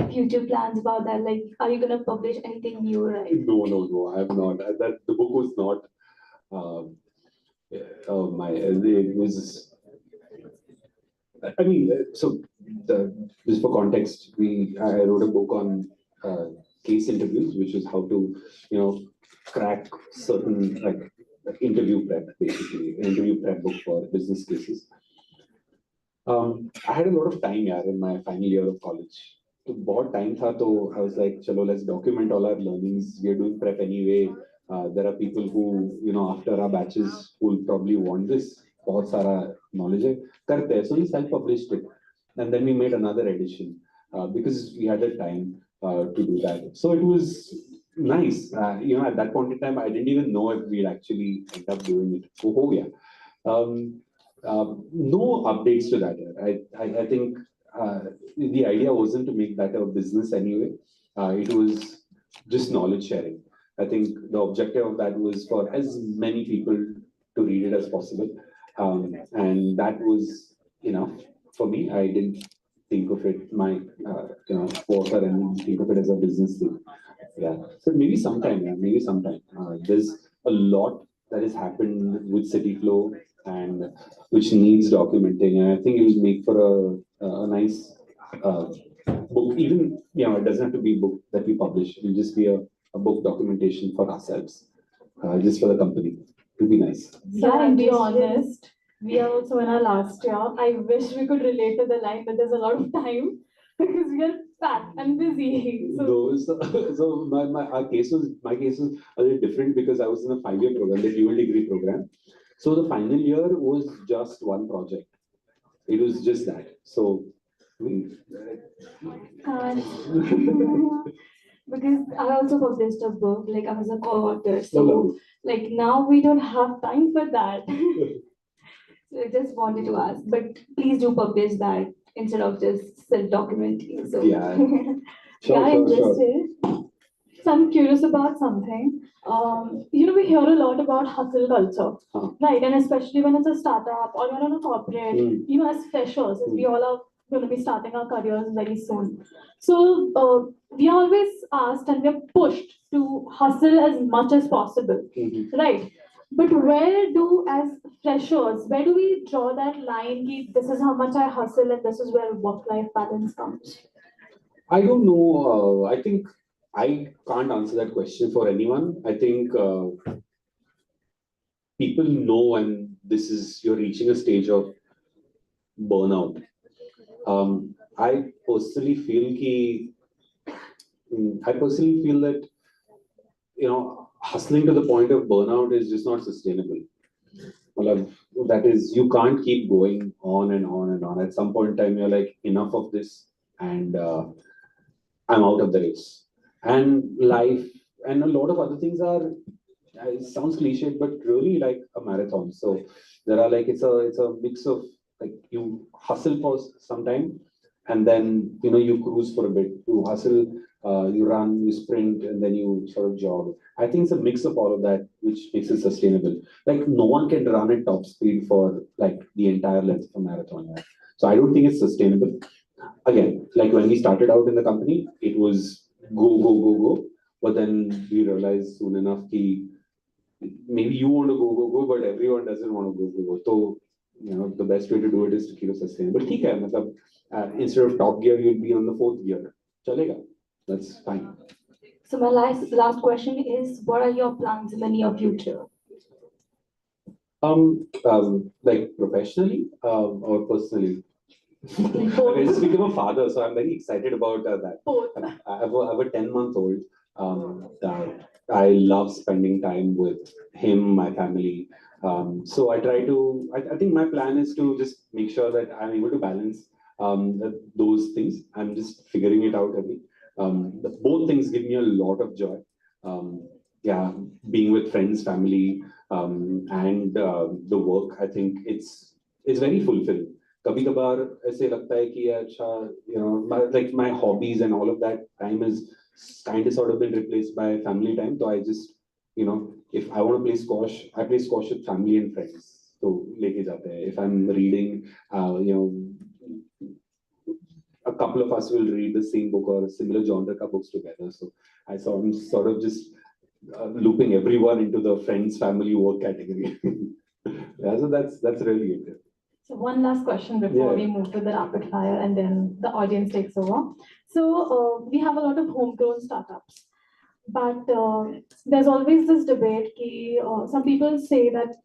future plans about that? Like, are you gonna publish anything new, right? No, I have not. That the book was not. It was. I mean, so just for context, I wrote a book on case interviews, which is how to, crack certain interview prep, basically, interview prep book for business cases. I had a lot of time in my final year of college. So बहुत time था तो I was like, चलो let's document all our learnings. We are doing prep anyway. There are people who, after our batches, who will probably want this. बहुत सारा knowledge है. करते हैं. So we self-published it, and then we made another edition because we had the time to do that. So it was nice. At that point in time, I didn't even know if we'd actually end up doing it. Oh yeah. No updates to that. I think the idea wasn't to make that a business anyway. It was just knowledge sharing. I think the objective of that was for as many people to read it as possible. And that was enough for me. I didn't think of it, author, and think of it as a business thing. Yeah. So maybe sometime. There's a lot that has happened with CityFlow and which needs documenting. And I think it will make for a nice book. Even, it doesn't have to be a book that we publish. It will just be a book documentation for ourselves, just for the company. It will be nice. Yeah, and be honest, we are also in our last year. I wish we could relate to the line, but there's a lot of time because we are packed and busy. So my case was a little different because I was in a 5-year program, the dual degree program. So the final year was just one project. It was just that. So. Because I also published a book, like I was a co-author. So like now we don't have time for that. So I just wanted to ask, but please do publish that instead of just self-documenting. So yeah, sure. Interested. So I'm curious about something. We hear a lot about hustle culture, right? And especially when it's a startup or you're in a corporate, as freshers, we all are going to be starting our careers very soon. So we are always asked and we're pushed to hustle as much as possible, right? But as freshers, where do we draw that line? This is how much I hustle and this is where work-life balance comes. I don't know. I think I can't answer that question for anyone. I think people know when you're reaching a stage of burnout. I personally feel that hustling to the point of burnout is just not sustainable. That is, you can't keep going on and on and on. At some point in time, you're like, enough of this, and I'm out of the race. And life and a lot of other things are, it sounds cliched, but really like a marathon. So there are it's a mix of you hustle for some time, and then you cruise for a bit. You hustle, you run, you sprint, and then you sort of jog. I think it's a mix of all of that which makes it sustainable. No one can run at top speed for the entire length of a marathon. Right? So I don't think it's sustainable. Again, when we started out in the company, it was go, go, go, go. but then we realized soon enough that maybe you want to go, but everyone doesn't want to go. So, the best way to do it is to keep it sustainable. ठीक है, मतलब, instead of top gear, you'll be on the fourth gear. Chalega. That's fine. So my last question is, what are your plans in the near future? Like professionally, or personally? I just become a father, so I'm very excited about that. I have a 10-month-old. That I love spending time with him, my family. So I try to, I think my plan is to just make sure that I'm able to balance those things. I'm just figuring it out both things give me a lot of joy. Yeah, being with friends, family, and the work, I think it's very fulfilling. कभी कभार ऐसे लगता है कि अच्छा, like my hobbies and all of that time is kind of sort of been replaced by family time. So I just, if I want to play squash, I play squash with family and friends. So लेके जाते हैं. If I'm reading, a couple of us will read the same book or similar genre ka books together. So I'm sort of just looping everyone into the friends, family, work category. Yeah, so that's really it. So one last question before we move to the rapid fire and then the audience takes over. So we have a lot of homegrown startups, but there's always this debate. Some people say that,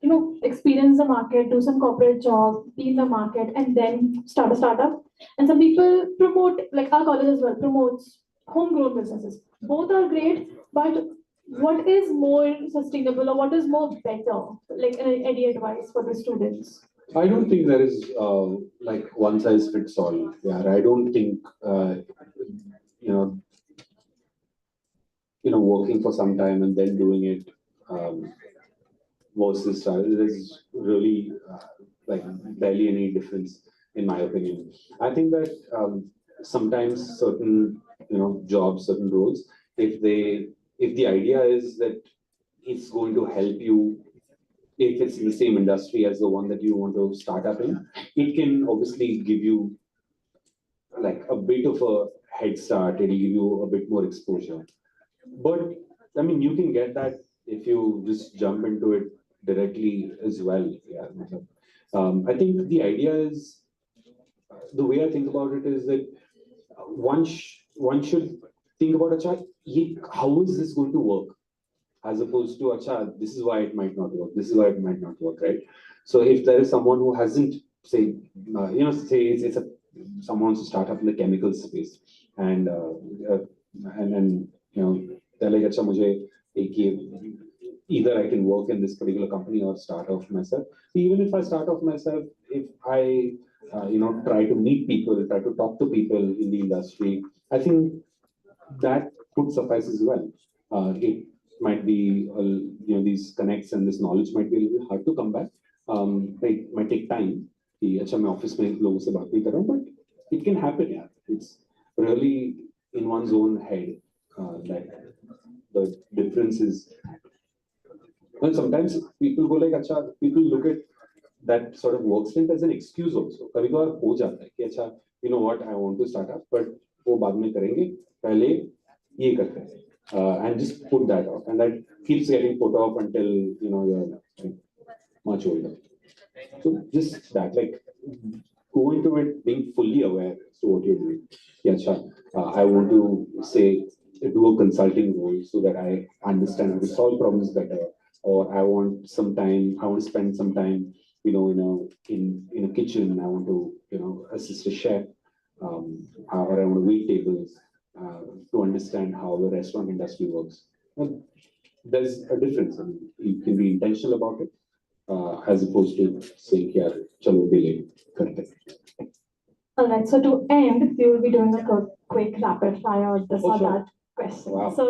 experience the market, do some corporate job, be in the market, and then start a startup. And some people promote, like our college as well, promotes homegrown businesses. Both are great, but what is more sustainable or what is more better? Like any advice for the students? I don't think there is like one size fits all. Yeah, I don't think working for some time and then doing it versus there's really like barely any difference in my opinion. I think that sometimes certain jobs, certain roles, if the idea is that it's going to help you. If it's in the same industry as the one that you want to start up in, it can obviously give you like a bit of a head start. It'll give you a bit more exposure. But I mean, you can get that if you just jump into it directly as well. Yeah. I think the idea is, the way I think about it is that one should think about how is this going to work? As opposed to, acha, this is why it might not work. This is why it might not work, right? So if there is someone who hasn't, say, it's someone wants to start up in the chemical space, and they're like, acha, either I can work in this particular company or start off myself. Even if I start off myself, if I try to meet people, try to talk to people in the industry, I think that could suffice as well. It might be, these connects and this knowledge might be a little hard to come back. It might take time. अच्छा मैं office में लोगों से बात नहीं कर रहा हूँ, but it can happen. Yeah, it's really in one's own head that the difference is. Well, sometimes people go like, अच्छा, people look at that sort of work stint as an excuse also. कभी कभार हो जाता है कि अच्छा, you know what, I want to start up, but वो बाद में करेंगे, पहले ये करते हैं. And just put that off, and that keeps getting put off until you're much older. So just that, like, go into it being fully aware as to what you're doing. Yeah, I want to say do a consulting role so that I understand how to solve problems better, or I want to spend some time, in a kitchen. I want to assist a chef, or I want to wait tables. To understand how the restaurant industry works. Well, there's a difference. I mean, you can be intentional about it, as opposed to saying, "Yeah, chalo delay." All right. So to end, we will be doing a quick rapid fire this or that question. Wow. So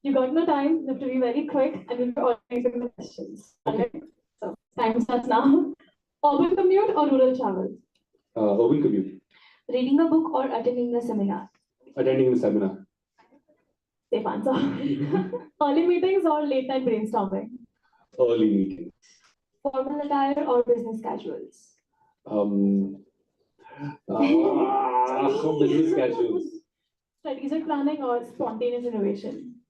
you got no time. You have to be very quick, and we'll be organizing the questions. Okay. So time starts now. Urban commute or rural travel? Urban commute. Reading a book or attending a seminar? Attending the seminar. Safe answer. Early meetings or late night brainstorming? Early meetings. Formal attire or business casuals? Business casuals. Strategic planning or spontaneous innovation?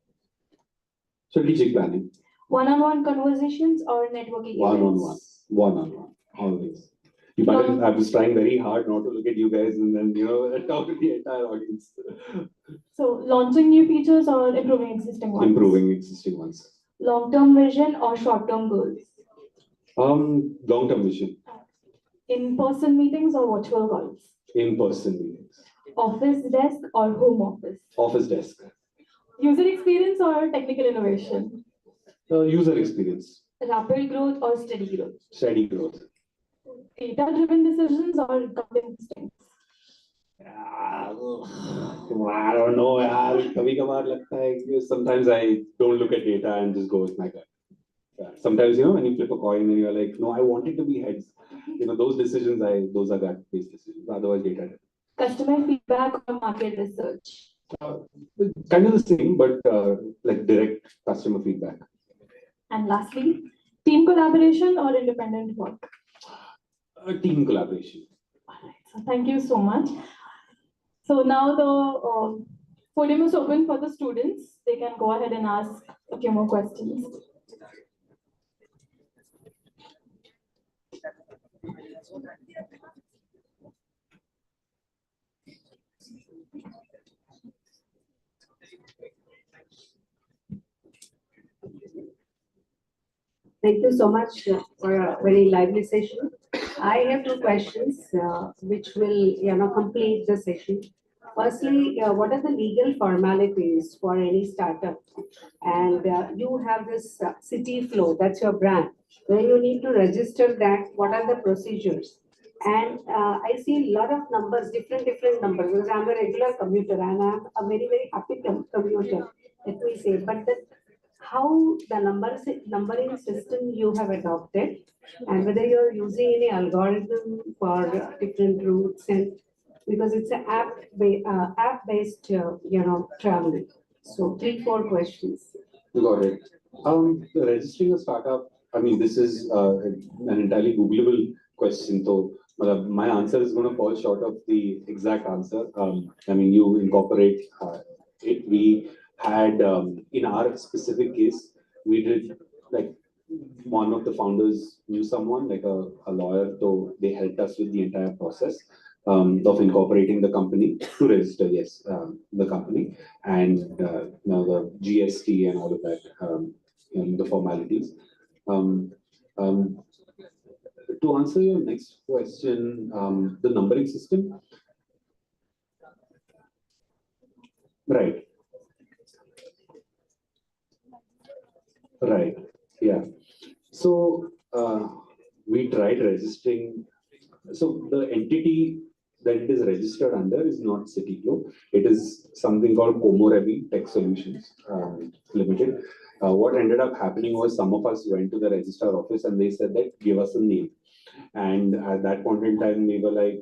Strategic planning. One-on-one conversations or networking One-on-one. events? One-on-one. Always. I was trying very hard not to look at you guys and then, talk to the entire audience. So launching new features or improving existing ones? Improving existing ones. Long-term vision or short-term goals? Long-term vision. In-person meetings or virtual calls? In-person meetings. Office desk or home office? Office desk. User experience or technical innovation? User experience. Rapid growth or steady growth? Steady growth. Data-driven decisions or gut instincts? I don't know. कभी-कभार लगता है कि sometimes I don't look at data and just go with my gut. Sometimes, when you flip a coin and you're like, no, I want it to be heads. Those decisions, those are gut-based decisions. Otherwise, data. Customer feedback or market research? Kind of the same, but like direct customer feedback. And lastly, team collaboration or independent work? Team collaboration. All right, so thank you so much. So now the podium is open for the students. They can go ahead and ask a few more questions. Thank you so much for a very lively session. I have two questions which will complete the session. Firstly, what are the legal formalities for any startup? And you have this City Flow, that's your brand. When you need to register that, what are the procedures? And I see a lot of numbers, different numbers, because I'm a regular commuter and I'm a very, very happy commuter, let me say. But how the numbering system you have adopted, and whether you're using any algorithm for different routes, and because it's an app-based, traveling. So 3-4 questions. Got it. Registering a startup, this is an entirely Googleable question. So my answer is going to fall short of the exact answer. You incorporate it. We had, in our specific case, we did like one of the founders knew someone, like a lawyer, so they helped us with the entire process of incorporating the company to register, the company, and the GST and all of that, and the formalities. To answer your next question, the numbering system, right? Right. Yeah. So we tried registering. So the entity that it is registered under is not CityFlow. It is something called Komorebi Tech Solutions Limited. What ended up happening was some of us went to the registrar office and they said that give us a name. And at that point in time, we were like,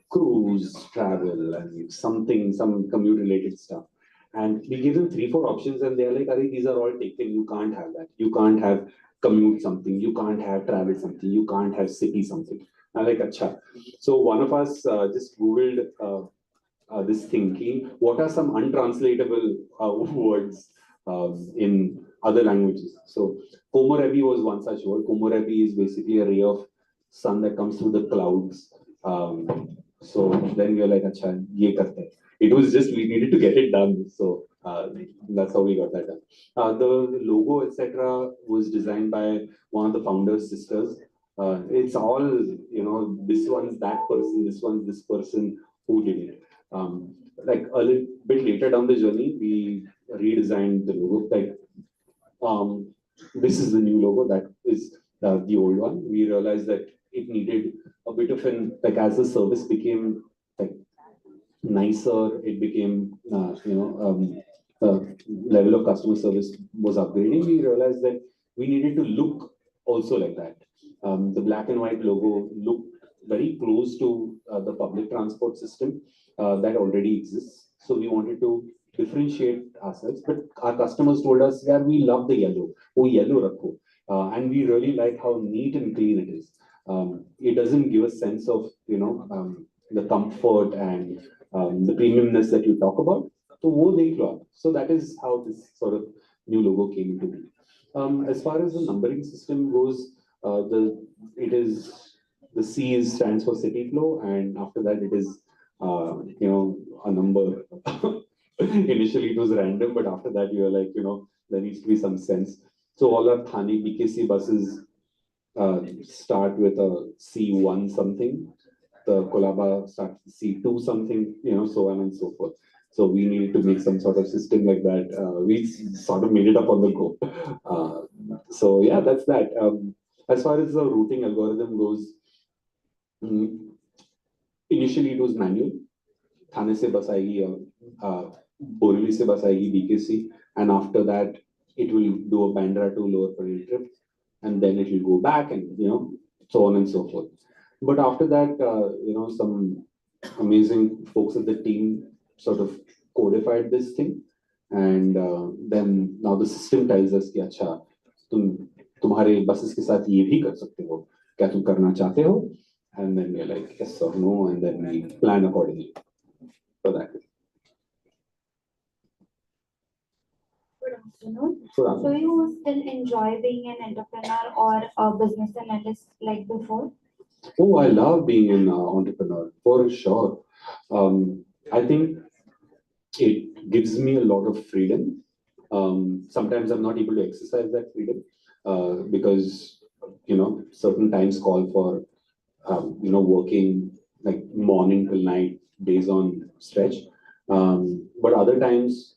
cruise, travel, and some commute related stuff. And we gave them 3-4 options and they're like, these are all taken. You can't have that. You can't have commute something. You can't have travel something. You can't have city something. I'm like, acha. So one of us just Googled this thinking, what are some untranslatable words in other languages? So Komorebi was one such word. Komorebi is basically a ray of sun that comes through the clouds. So then we were like, acha, ye karte. It was just, we needed to get it done. So that's how we got that done. The logo, etc., was designed by one of the founders' sisters. It's all, this one's that person, this one's this person who did it. Like a little bit later down the journey, we redesigned the logo. Like, this is the new logo, that is the old one. We realized that it needed a bit of as the service became nicer, it became, level of customer service was upgrading. We realized that we needed to look also like that. The black and white logo looked very close to the public transport system that already exists. So we wanted to differentiate ourselves, but our customers told us, yeah, we love the yellow. Oh, yellow rakho. And we really like how neat and clean it is. It doesn't give a sense of, the comfort and the premiumness that you talk about. तो वो देख लो आप. So that is how this sort of new logo came into be. As far as the numbering system goes, the C stands for City Flow, and after that it is a number. Initially it was random, but after that you are like, there needs to be some sense. So all our Thane BKC buses start with a C1 something. The Kolaba starts with C2 something, so on and so forth. So we needed to make some sort of system like that. We sort of made it up on the go. So yeah, that's that. As far as the routing algorithm goes, initially it was manual. Thane se bus aayegi, Borivali se bus aayegi BKC, and after that it will do a Bandra to Lower Parel trip, and then it will go back, and so on and so forth. But after that, some amazing folks at the team sort of codified this thing, and then now the system tells us कि अच्छा तुम्हारे buses के साथ ये भी कर सकते हो, क्या तुम करना चाहते हो? And then we're like yes or no, and then we plan accordingly for that. Good afternoon. Good afternoon. Do you still enjoy being an entrepreneur or a business analyst like before? Oh, I love being an entrepreneur for sure. I think it gives me a lot of freedom. Sometimes I'm not able to exercise that freedom because certain times call for working like morning till night, days on stretch. But other times,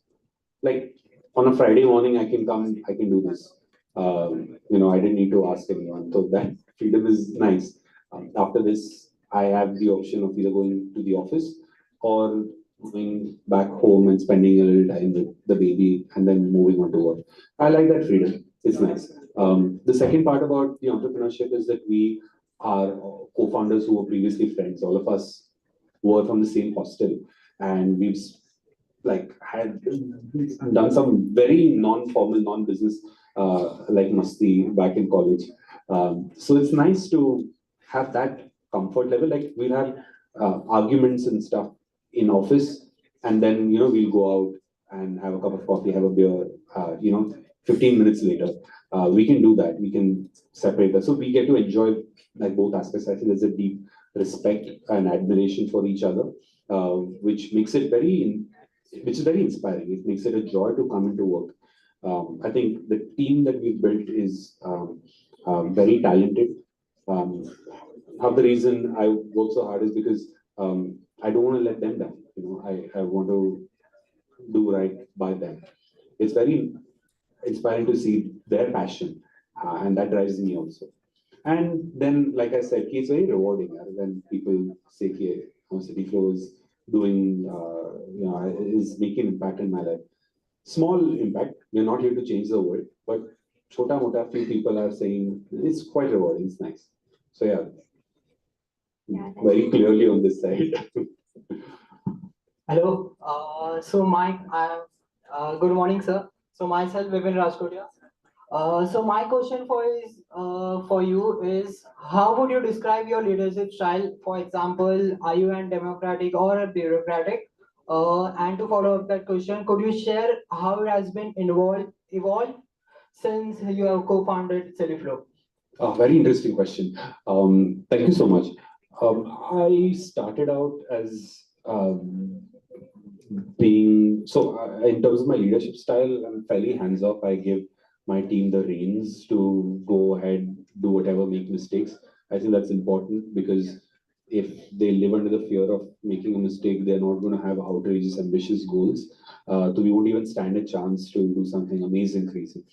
like on a Friday morning, I can come, I can do this. I didn't need to ask anyone, so that freedom is nice. After this, I have the option of either going to the office or going back home and spending a little time with the baby and then moving on to work. I like that freedom. It's nice. The second part about the entrepreneurship is that we are co-founders who were previously friends. All of us were from the same hostel, and we've had done some very non-formal, non-business like masti back in college. So it's nice to have that comfort level. Like we'll have arguments and stuff in office, and then we'll go out and have a cup of coffee, have a beer. 15 minutes later, we can do that. We can separate that, so we get to enjoy like both aspects. I think there's a deep respect and admiration for each other, which makes it very inspiring. It makes it a joy to come into work. I think the team that we've built is very talented. Half the reason I work so hard is because I don't want to let them down. I want to do right by them. It's very inspiring to see their passion, and that drives me also. And then, like I said, it's very rewarding when people say City Flow is doing, is making impact in my life. Small impact. We're not here to change the world, but chota mota, few people are saying it's quite rewarding. It's nice. So yeah, very clearly on this side. Hello. Good morning, sir. So myself, Vipin Rajkotia. So my question for you is, how would you describe your leadership style? For example, are you an democratic or a bureaucratic? And to follow up that question, could you share how it has been evolved since you have co-founded Celiflow? Very interesting question. Thank you so much. I started out as in terms of my leadership style, I'm fairly hands-off. I give my team the reins to go ahead, do whatever, make mistakes. I think that's important because if they live under the fear of making a mistake, they're not going to have outrageous, ambitious goals. So we won't even stand a chance to do something amazing, crazy.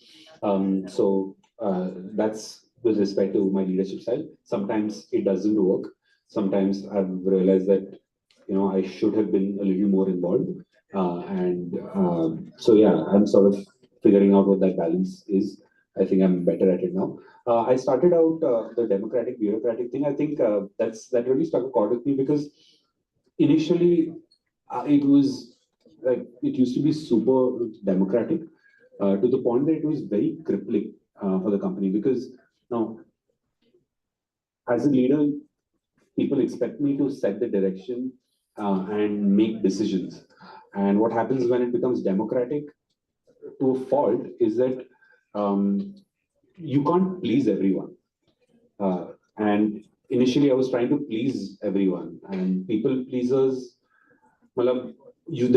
That's with respect to my leadership style. Sometimes it doesn't work. Sometimes I've realized that I should have been a little more involved. So yeah, I'm sort of figuring out what that balance is. I think I'm better at it now. I started out the democratic bureaucratic thing. I think that really struck a chord with me because initially it was like it used to be super democratic to the point that it was very crippling for the company, because now as a leader, people expect me to set the direction and make decisions. And what happens when it becomes democratic to a fault is that you can't please everyone. And initially I was trying to please everyone, and people pleasers, malab, you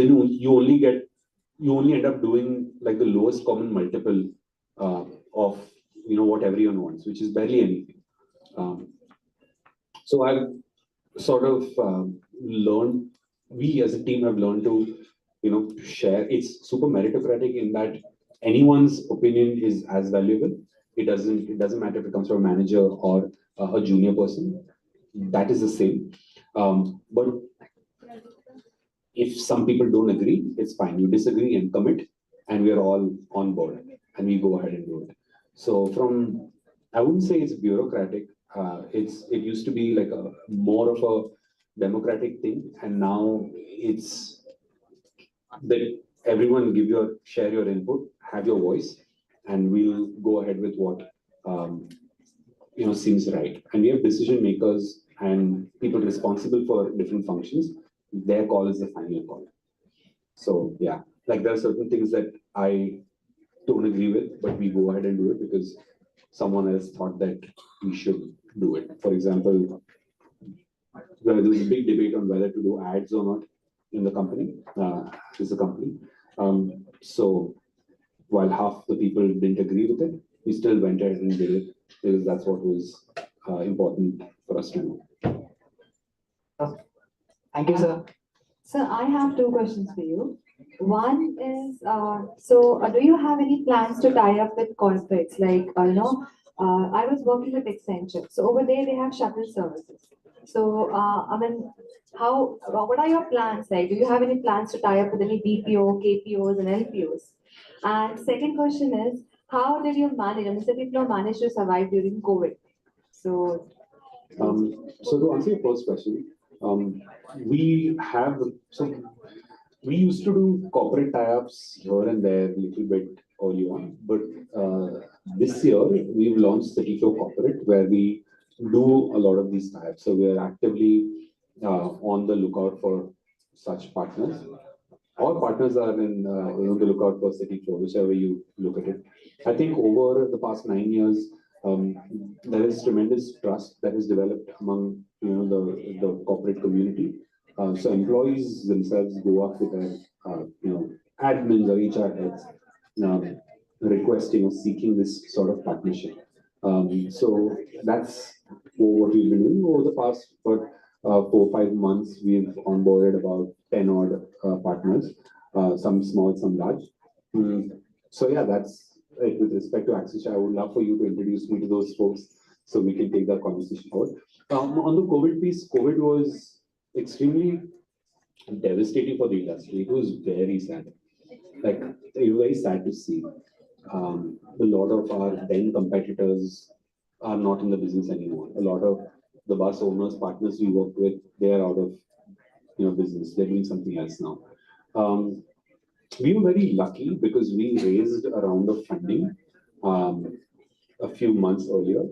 only end up doing like the lowest common multiple of what everyone wants, which is barely anything. So I've sort of learned, we as a team have learned to share. It's super meritocratic in that anyone's opinion is as valuable. It doesn't matter if it comes from a manager or a junior person. That is the same. But if some people don't agree, it's fine. You disagree and commit, and we are all on board, and we go ahead and do it. So I wouldn't say it's bureaucratic. It used to be like a more of a democratic thing, and now it's that everyone share your input, have your voice, and we'll go ahead with what seems right. And we have decision makers and people responsible for different functions. Their call is the final call. So yeah, like there are certain things that I don't agree with, but we go ahead and do it because someone else thought that we should do it. For example, there was a big debate on whether to do ads or not in the company, so while half the people didn't agree with it, we still went ahead and did it because that's what was important for us to know. Thank you, sir. Sir, I have two questions for you. One is, do you have any plans to tie up with corporates? Like, I was working with Accenture. So over there, they have shuttle services. So, what are your plans like? Do you have any plans to tie up with any BPO, KPOs, and LPOs? And second question is, how did you manage, City Flow managed to survive during COVID? So to answer your first question, we used to do corporate tie-ups here and there a little bit early on, but this year we've launched City Flow Corporate, where we do a lot of these tie-ups. So we are actively on the lookout for such partners. All partners are on the lookout for City Flow, whichever you look at it. I think over the past 9 years, there is tremendous trust that is developed among the corporate community. So employees themselves go up with their admins or HR heads requesting or seeking this sort of partnership. So that's what we've been doing over the past 4 or 5 months. We've onboarded about 10 odd partners, some small, some large. So yeah, that's like with respect to Accenture. I would love for you to introduce me to those folks so we can take that conversation forward. On the COVID piece, COVID was extremely devastating for the industry. It was very sad. Like, it was very sad to see. A lot of our then competitors are not in the business anymore. A lot of the bus owners, partners we worked with, they are out of business. They're doing something else now. We were very lucky because we raised a round of funding a few months earlier,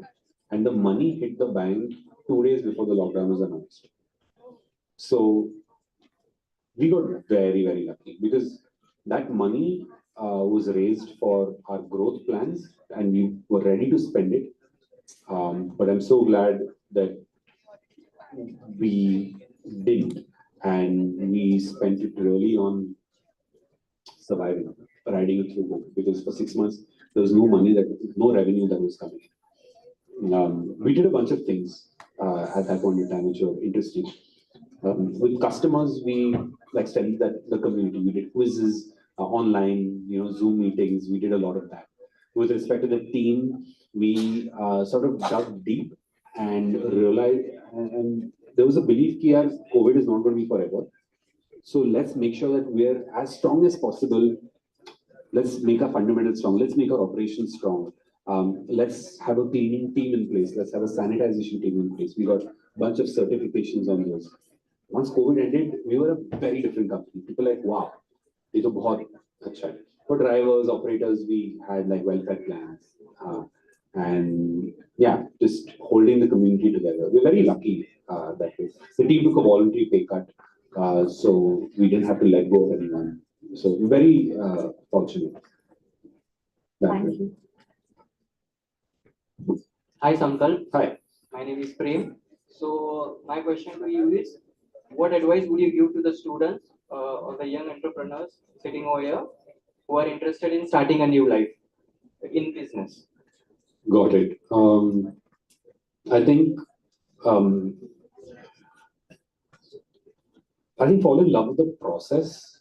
and the money hit the bank 2 days before the lockdown was announced. So we got very, very lucky because that money was raised for our growth plans and we were ready to spend it. But I'm so glad that we didn't, and we spent it really on surviving, riding it through COVID, because for 6 months there was no revenue that was coming in. We did a bunch of things at that point in time which were interesting. With customers, we studied that the community. We did quizzes online, Zoom meetings. We did a lot of that. With respect to the team, we sort of dug deep and realized, and there was a belief that COVID is not going to be forever. So let's make sure that we're as strong as possible. Let's make our fundamentals strong. Let's make our operations strong. Let's have a cleaning team in place. Let's have a sanitization team in place. We got a bunch of certifications on those. Once COVID ended, we were a very different company. People were like, wow, it's bahut acha hai. For drivers, operators, we had welfare plans. And yeah, just holding the community together. We're very lucky that way. The team took a voluntary pay cut So we didn't have to let go of anyone. So we're very fortunate. Thank you. Hi, Sankalp. Hi. My name is Prem. So my question to you is, what advice would you give to the students or the young entrepreneurs sitting over here who are interested in starting a new life in business? Got it. I think fall in love with the process,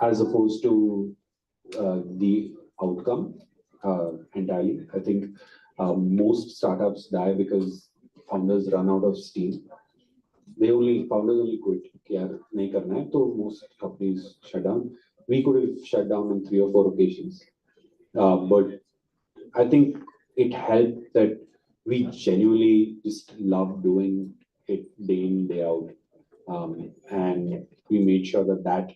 as opposed to the outcome entirely. I think most startups die because founders run out of steam. Founders only quit. यार नहीं करना है, तो most companies shut down. We could have shut down on 3 or 4 occasions, but I think it helped that we genuinely just love doing it day in, day out. And we made sure that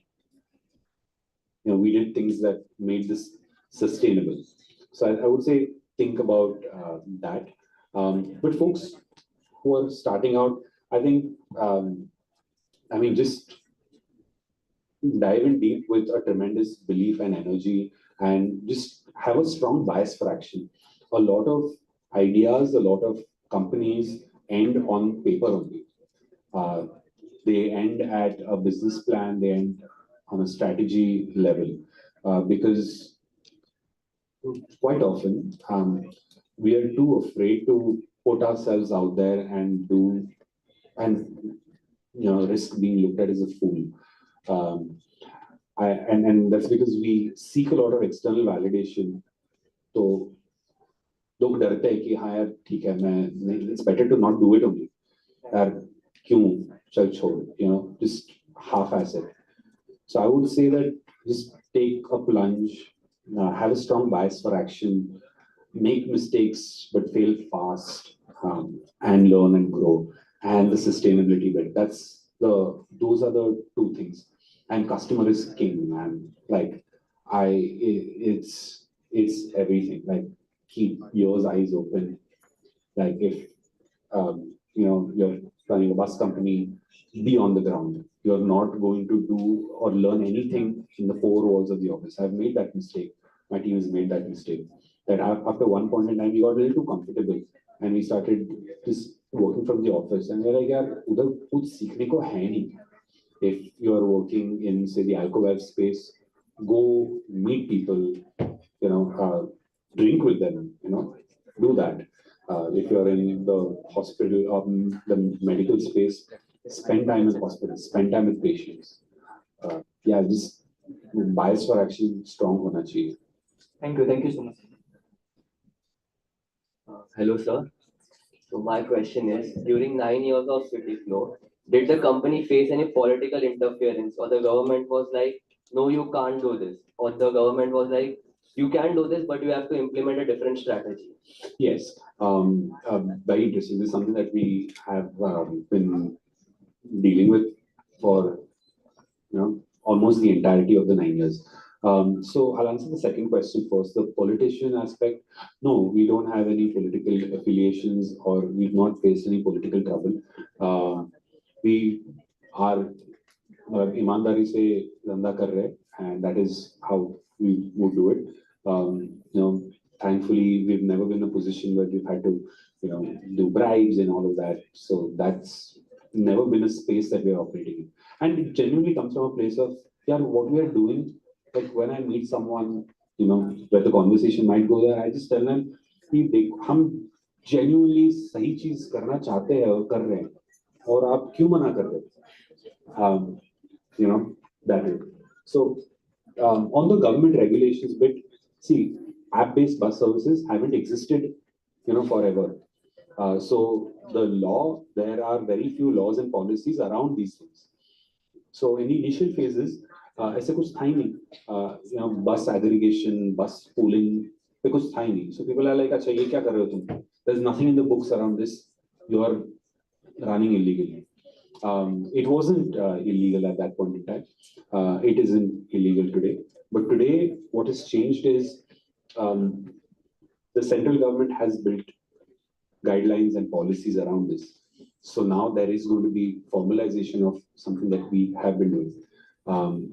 we did things that made this sustainable. So I would say think about that. But folks who are starting out, I think, just dive in deep with a tremendous belief and energy, and just have a strong bias for action. A lot of ideas, a lot of companies end on paper only. They end at a business plan, they end on a strategy level, because quite often we are too afraid to put ourselves out there and risk being looked at as a fool. And that's because we seek a lot of external validation. So लोग डरते हैं कि हाँ यार ठीक है, मैं it's better to not do it only. यार क्यों चल छोड़, just half-ass it. So I would say that just take a plunge, have a strong bias for action, make mistakes but fail fast, and learn and grow. And the sustainability bit, those are the 2 things. And customer is king, man. Like it's everything. Like keep your eyes open. Like if you're running a bus company, be on the ground. You're not going to do or learn anything in the 4 walls of the office. I've made that mistake. My team has made that mistake. That after one point in time, we got a little too comfortable, and we started just working from the office. And we're like, yaar, udhar kuch seekhne ko hai nahi. If you are working in, say, the alcohol space, go meet people, drink with them, do that. If you're in the hospital, the medical space, spend time in hospitals, spend time with patients. Just bias for action strong hona chahiye. Thank you so much. Hello, sir. So my question is, during 9 years of CityFlow, did the company face any political interference, or the government was like, no, you can't do this, or the government was like, you can do this, but you have to implement a different strategy? Yes, very interesting. This is something that we have been dealing with for almost the entirety of the 9 years. So I'll answer the second question first. The politician aspect, no, we don't have any political affiliations, or we've not faced any political trouble. We are ईमानदारी से धंधा कर रहे हैं, and that is how we would do it. Thankfully, we've never been in a position where we've had to, do bribes and all of that. So that's never been a space that we're operating in. And it genuinely comes from a place of, what we are doing. Like when I meet someone, where the conversation might go there, I just tell them, हम genuinely सही चीज करना चाहते हैं और कर रहे हैं, और आप क्यों मना कर रहे हैं? That way. So on the government regulations bit, see, app-based bus services haven't existed, forever. So the law, there are very few laws and policies around these things. So in the initial phases, ऐसे कुछ था ही नहीं, bus aggregation, bus pooling, पे कुछ था ही नहीं. So people are like, अच्छा ये क्या कर रहे हो तुम? There's nothing in the books around this. You are running illegally. It wasn't illegal at that point in time. It isn't illegal today. But today, what has changed is the central government has built guidelines and policies around this. So now there is going to be formalization of something that we have been doing.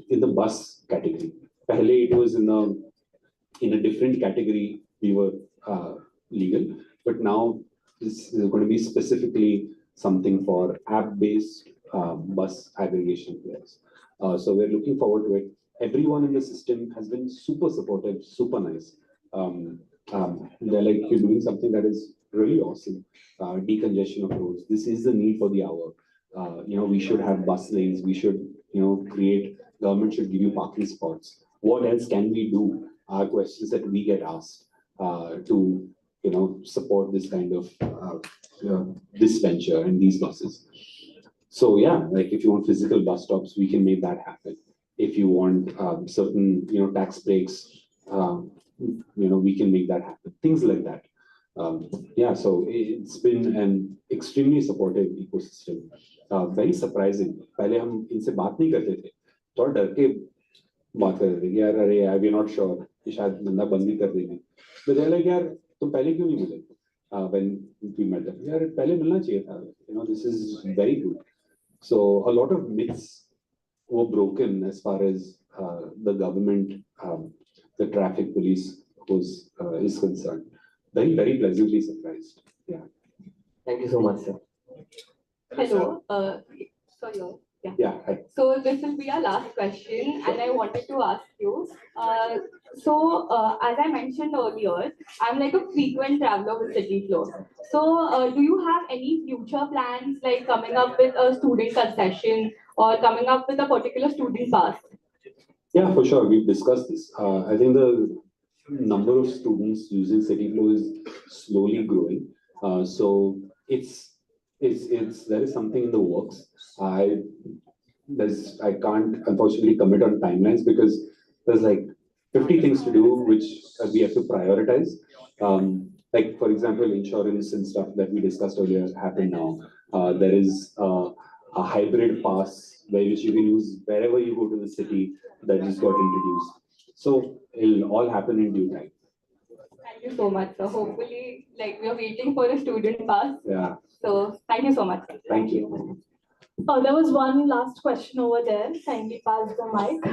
In the bus category, pehle it was in a different category we were legal, but now this is going to be specifically something for app-based bus aggregation players. So we're looking forward to it. Everyone in the system has been super supportive, super nice. They're like, you're doing something that is really awesome. Decongestion of roads. This is the need for the hour. We should have bus lanes. We should, government should give you parking spots. What else can we do? Are questions that we get asked to, support this kind of this venture and these buses. So yeah, like if you want physical bus stops, we can make that happen. If you want certain, tax breaks, we can make that happen. Things like that. Yeah, so it's been an extremely supportive ecosystem. Very surprising. पहले हम इनसे बात नहीं करते थे, तो डर के बात कर रहे थे यार, अरे यार, we are not sure कि शायद धंधा बंद ही कर देंगे. तो they're like, यार तुम पहले क्यों नहीं मिले? When we met them, यार पहले मिलना चाहिए था. This is very good. So a lot of myths were broken as far as the government, the traffic police is concerned. Very, very pleasantly surprised. Yeah. Thank you so much, sir. Hello. Yeah. Yeah. Hi. So this will be our last question, and I wanted to ask you. As I mentioned earlier, I'm like a frequent traveler with CityFlow. So, do you have any future plans, like coming up with a student concession or coming up with a particular student pass? Yeah, for sure. We've discussed this. I think the number of students using CityFlow is slowly growing. So there is something in the works. I can't unfortunately commit on timelines because there's like 50 things to do which we have to prioritize. Like for example, insurance and stuff that we discussed earlier happen now. There is a hybrid pass which you can use wherever you go to the city that just got introduced. So it'll all happen in due time. Thank you so much. So hopefully, like we are waiting for a student pass. Yeah. So thank you so much. Thank you. There was one last question over there. Kindly pass the mic.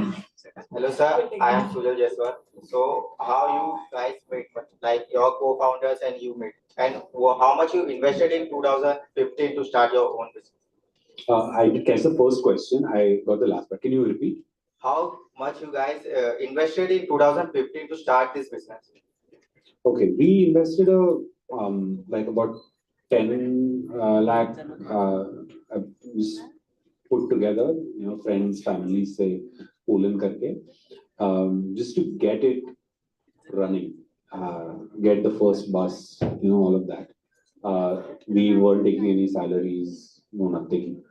Hello, sir. I am Sujal Jaiswal. So, how you guys met, like your co-founders and you met, and how much you invested in 2015 to start your own business? I did catch the first question. I got the last part. Can you repeat? How much you guys invested in 2015 to start this business? Okay, we invested like about 10 lakh put together, friends, families, say, Poland karke, just to get it running, get the first bus, all of that. We weren't taking any salaries, no nothing.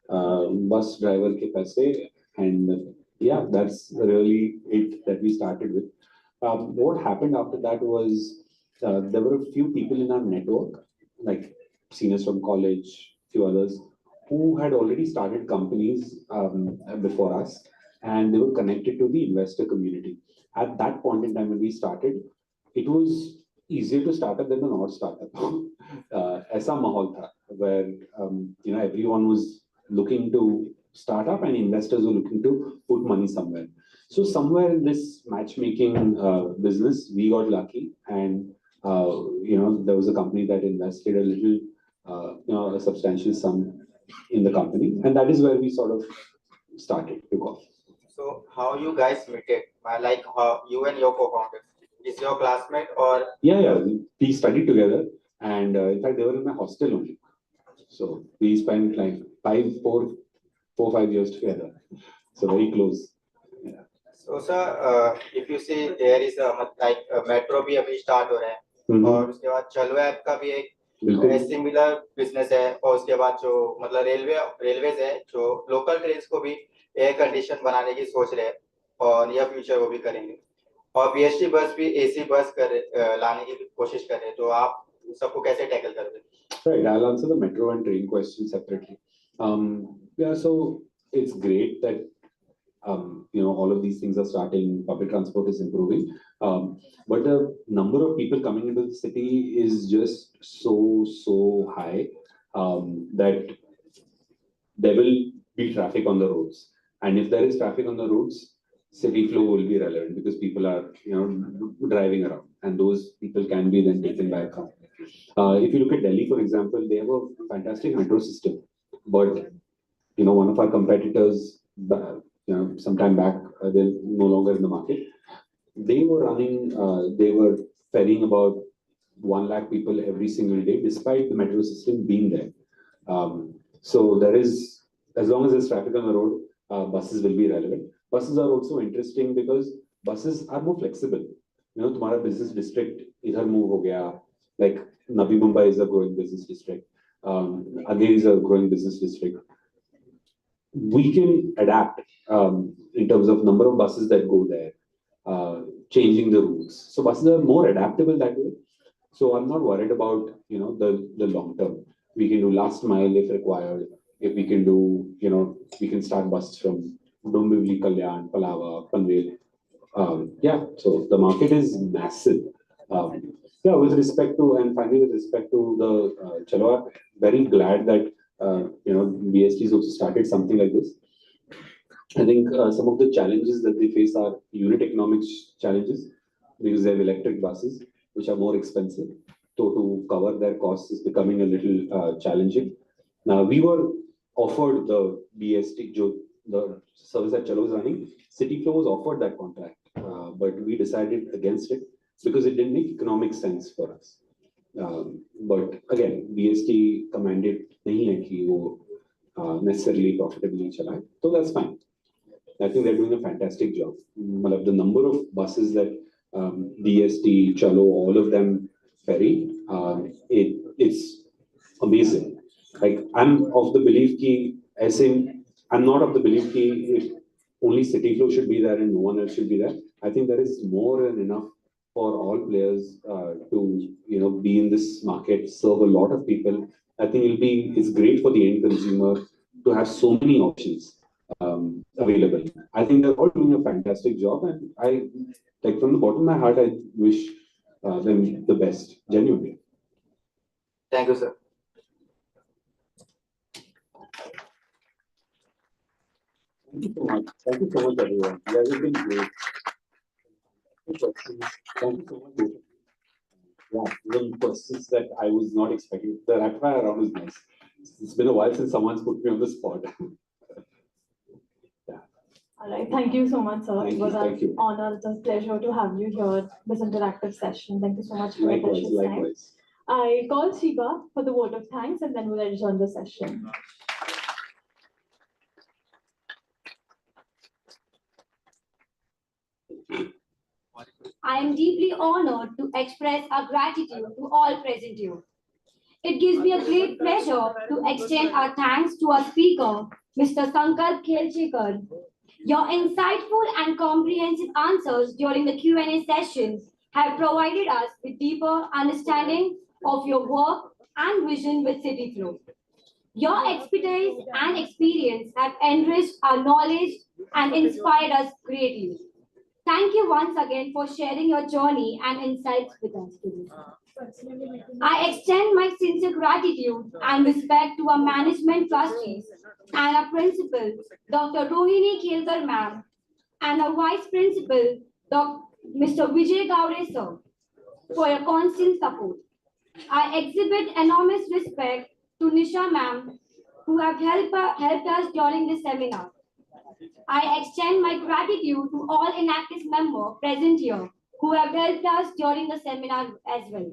Bus driver ke paise, and yeah, that's really it that we started with. What happened after that was there were a few people in our network, like seniors from college, few others, who had already started companies before us, and they were connected to the investor community. At that point in time when we started, it was easier to start up than a not startup. Aisa mahal tha, where everyone was looking to start up and investors were looking to put money somewhere. So somewhere in this matchmaking business, we got lucky, and there was a company that invested a little, a substantial sum in the company, and that is where we sort of started to go. So how you guys met it? Like how you and your co-founder? Is your classmate or? Yeah, we studied together, and in fact they were in my hostel only. So we spent like 4-5 years together. So very close. Yeah. So sir, if you see there is a metro भी अभी start हो रहा है, और उसके बाद चलो app का भी एक सिमिलर बिजनेस है, और उसके बाद जो मतलब रेलवेज है जो लोकल ट्रेन्स को भी एयर कंडीशन बनाने की सोच रहे हैं, और नियर फ्यूचर वो भी करेंगे, और बीएसटी बस भी एसी बस लाने की कोशिश कर रहे हैं. तो आप सबको कैसे टैकल करोगे? Right, I'll answer the metro and train question separately. Yeah, so it's great that all of these things are starting. Public transport is improving, but the number of people coming into the city is just so high that there will be traffic on the roads. And if there is traffic on the roads, city flow will be relevant because people are, driving around, and those people can be then taken by a car. If you look at Delhi, for example, they have a fantastic metro system, but one of our competitors, some time back, they're no longer in the market. They were ferrying about 1 lakh people every single day, despite the metro system being there. So there is, as long as there's traffic on the road, buses will be relevant. Buses are also interesting because buses are more flexible. Tomorrow business district idhar move ho gaya, like Navi Mumbai is a growing business district. Andheri is a growing business district. We can adapt in terms of number of buses that go there, changing the routes. So buses are more adaptable that way. So I'm not worried about the long term. We can do last mile if required. If we can do, we can start buses from Dombivli, Kalyan, Palava, Panvel. So the market is massive. With respect to, and finally with respect to the Chalo app, very glad that BST has also started something like this. I think some of the challenges that they face are unit economics challenges because they have electric buses, which are more expensive. So to cover their costs is becoming a little challenging. Now, we were offered the BST, the service that Chalo is running. City Flow was offered that contract, but we decided against it because it didn't make economic sense for us. But again, BST commanded nahi hai ki wo necessarily profitably chalaye. So that's fine. I think they're doing a fantastic job. The number of buses that BST, Chalo, all of them ferry, it's amazing. Like I'm of the belief ki, I'm not of the belief ki if only City Flow should be there and no one else should be there. I think there is more than enough for all players to be in this market, serve a lot of people. I think it's great for the end consumer to have so many options available. I think they're all doing a fantastic job, and I, like from the bottom of my heart, I wish them the best, genuinely. Thank you, sir. Thank you so much. Thank you so much, everyone. You guys have been great. Thank you so much. Yeah, even questions that I was not expecting. The rapid fire round is nice. It's been a while since someone's put me on the spot. All right. Thank you so much, sir. It was Thank you. an honor. It's a pleasure to have you here, this interactive session. Thank you so much for your precious time. Likewise. I call Shiva for the vote of thanks, and then we'll adjourn the session. I am deeply honored to express our gratitude to all present here. It gives me a great pleasure to extend our thanks to our speaker, Mr. Sankalp Khelchekar. Your insightful and comprehensive answers during the Q&A session have provided us with deeper understanding of your work and vision with City Flow. Your expertise and experience have enriched our knowledge and inspired us greatly. Thank you once again for sharing your journey and insights with us today. I extend my sincere gratitude and respect to our management trustees and our principal, Dr. Rohini Khelkar ma'am, and our vice principal, Mr. Vijay Gowde sir, for your constant support. I exhibit enormous respect to Nisha ma'am, who have helped us during this seminar. I extend my gratitude to all Enactus members present here who have helped us during the seminar as well.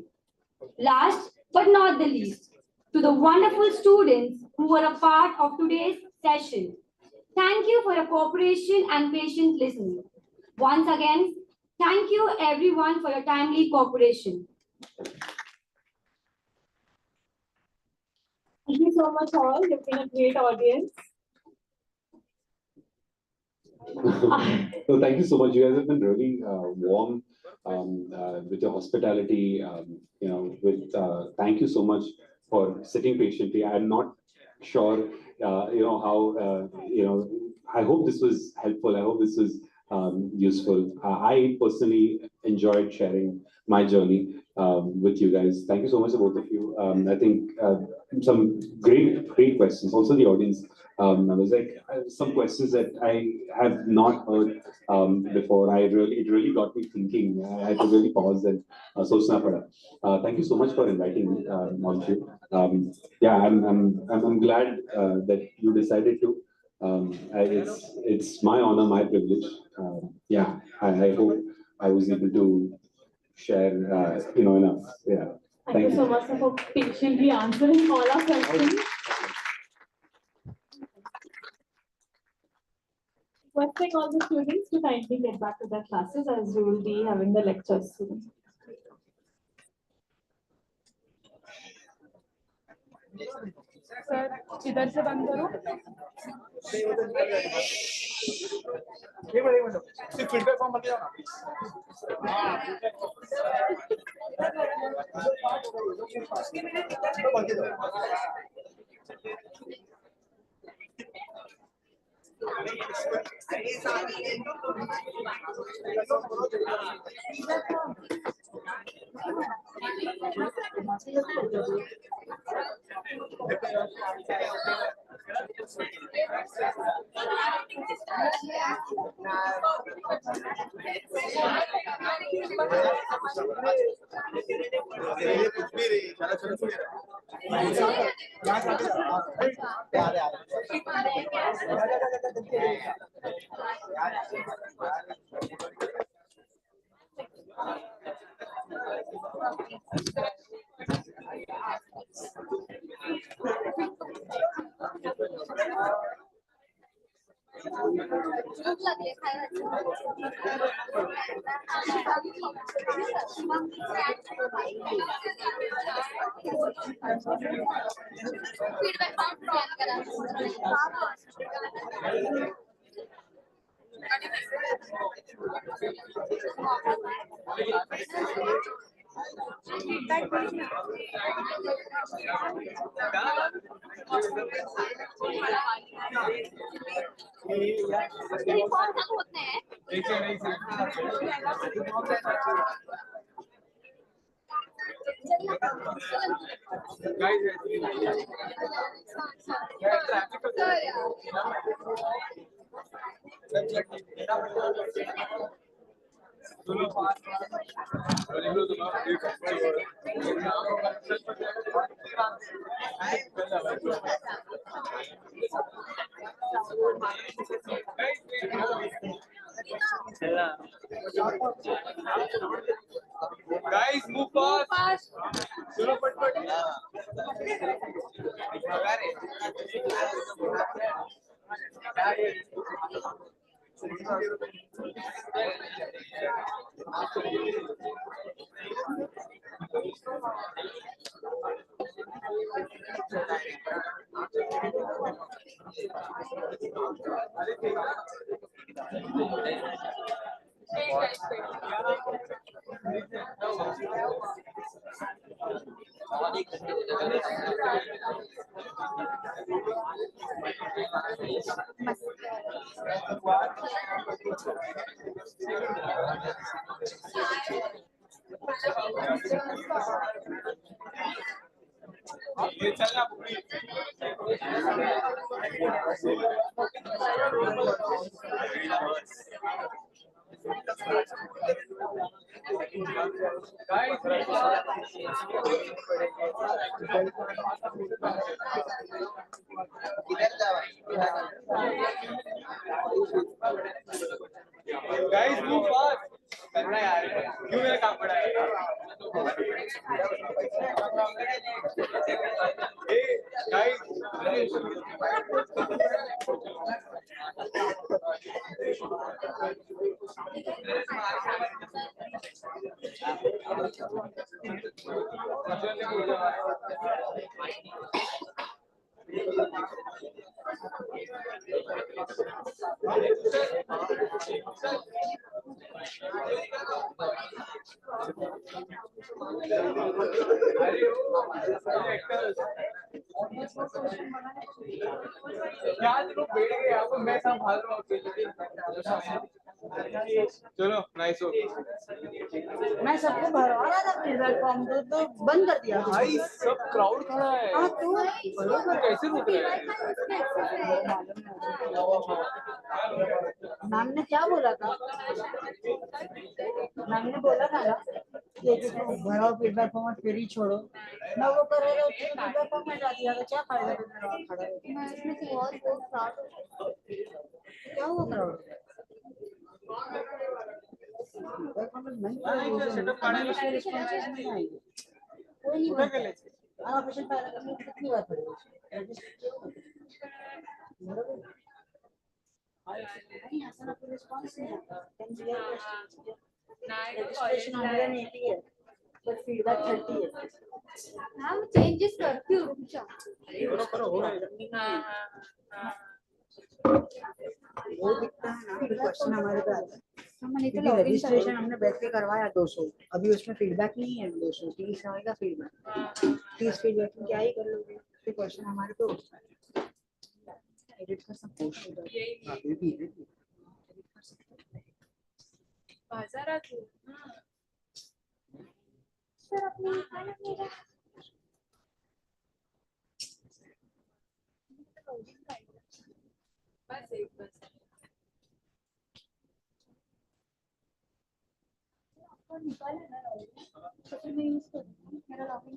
Last but not the least, to the wonderful students who were a part of today's session. Thank you for your cooperation and patient listening. Once again, thank you everyone for your timely cooperation. Thank you so much, all. You've been a great audience. So thank you so much. You guys have been really warm with your hospitality. Thank you so much for sitting patiently. I'm not sure, how, I hope this was helpful. I hope this was useful. I personally enjoyed sharing my journey. with you guys. Thank you so much to both of you. I think some great questions. Also the audience. I was like some questions that I have not heard before. It really got me thinking. I had to really pause and sochna pada. Thank you so much for inviting me, all of you. Yeah, I'm glad that you decided to. It's my honor, my privilege. Yeah, I hope I was able to share, enough. Yeah. Thank you so much for patiently answering all our questions. Requesting all the students to kindly get back to their classes as we will be having the lectures soon. Sir इधर से बंद करो feedback form भर Guys, move fast. Chalo, pat. Guys, move fast. करना यार क्यों मेरा काम पड़ा है क्या लोग बैठ गए यहाँ पर मैं संभाल रहा हूँ चलो नाइस हो मैं सबको भरवा रहा था फीडबैक फॉर्म तो बंद कर दिया भाई सब क्राउड खड़ा है हाँ तो कैसे रुक रहे हैं मैम ने क्या बोला था मैम ने बोला था ना कि भराओ फीडबैक फॉर्म फिर ही छोड़ो ना वो कर रहे थे फीडबैक फॉर्म में डाल दिया तो क्या फायदा फिर खड़ा है मैं इसमें से और क्या हुआ क्राउड Registration 180 है, but feedback 30 है. हाँ चेंजेस करती हूँ रुक जा वो दिखता है ना फिर क्वेश्चन हमारे पे आता है क्योंकि रजिस्ट्रेशन हमने बैठ के करवाया 200 अभी उसमें फीडबैक नहीं है 230 आएगा फीडबैक 30 फीडबैक में क्या ही कर लोगे फिर क्वेश्चन हमारे पे उठता है एडिट कर सकते हो अभी भी बाजारात सर अपने मेरा बस एक बस निकाले ना तो फिर मैं यूज करूँगी मेरा लॉगिन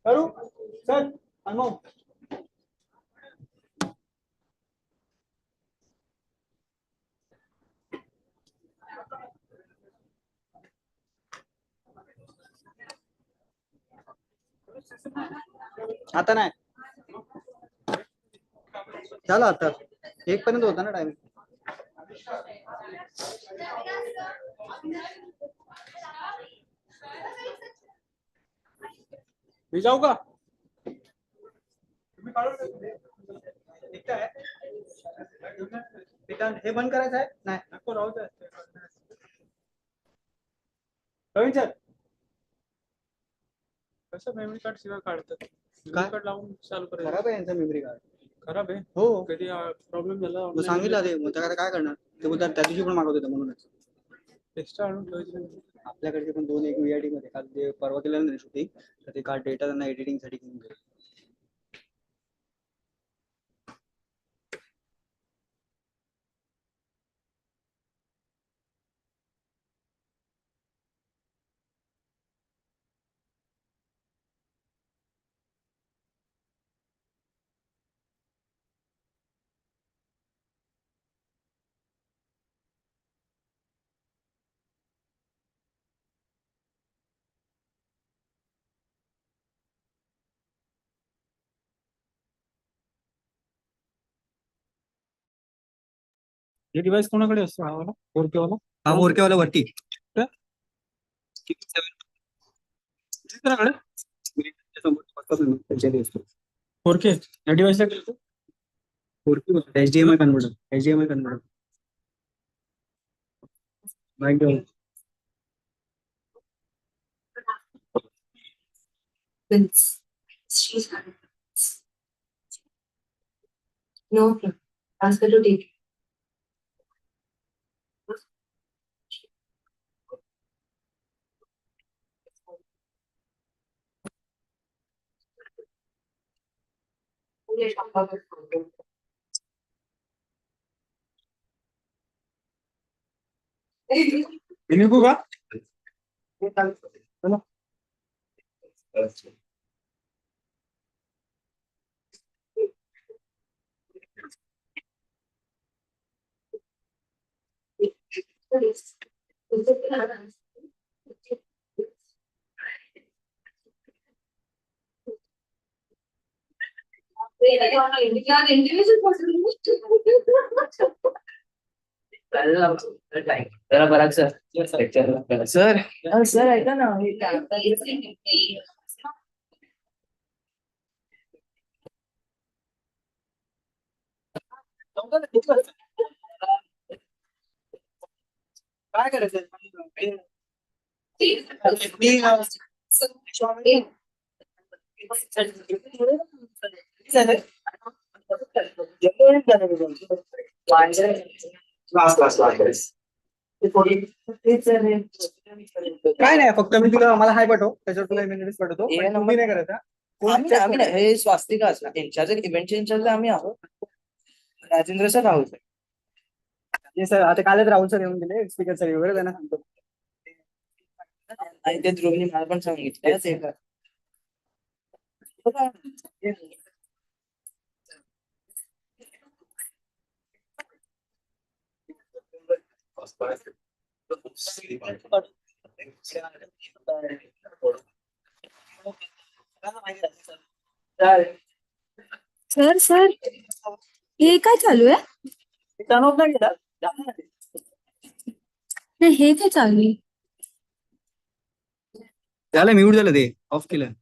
करू सर अनुभव आता नाही झालं आता 1 पर्यंत होता ना टाइमिंग मी जाऊ का तुम्ही काढून निघताय हे बंद करायचं आहे नाही नको राहू द्या प्रवीण सर कसं मेमरी कार्ड शिवाय काढतात मेमरी कार्ड लावून चालू करायचं खराब आहे यांचा मेमरी कार्ड खराब आहे हो कधी प्रॉब्लेम झाला मग सांगितलं ते मग त्याला काय करणार ते बोलतात त्या दिवशी पण मागवत होते म्हणूनच एक्स्ट्रा आणून ठेवायचं आपल्याकडचे पण 2 एक VIT मध्ये काल ते परवा केलेलं नाही शूटिंग तर ते कार्ड डेटा त्यांना एडिटिंग साठी घेऊन गेले हे डिव्हाइस कोणाकडे असतो हा वाला 4K वाला हा 4K वाला वरती कोणाकडे 4K या डिव्हाइसला केलं 4K HDMI converter She's having no problem. Ask her to take it. निघू का? जरा बराक सर सर ऐका ना हे काय करायचं काय नाही, फक्त मी तुला मला हाय पाठव, त्याच्यावर तुला इमेजेस पाठवतो. पण तुम्ही नाही करायचा. आम्ही नाही, हे स्वास्तिका असणार इन्चार्ज, इव्हेंटचे इन्चार्ज आम्ही आहोत. Rajendra sir Rahul sir. हे सर आता कालच राहुल सर येऊन गेले, स्पीकर सर वगैरे त्यांना सांगतो. आणि ते ध्रुवनी मला पण सांगितलं ते का सर सर हे काय चालू आहे? नाही हे काय चालू आहे? झालं म्यूट झालं, ते ऑफ केलं.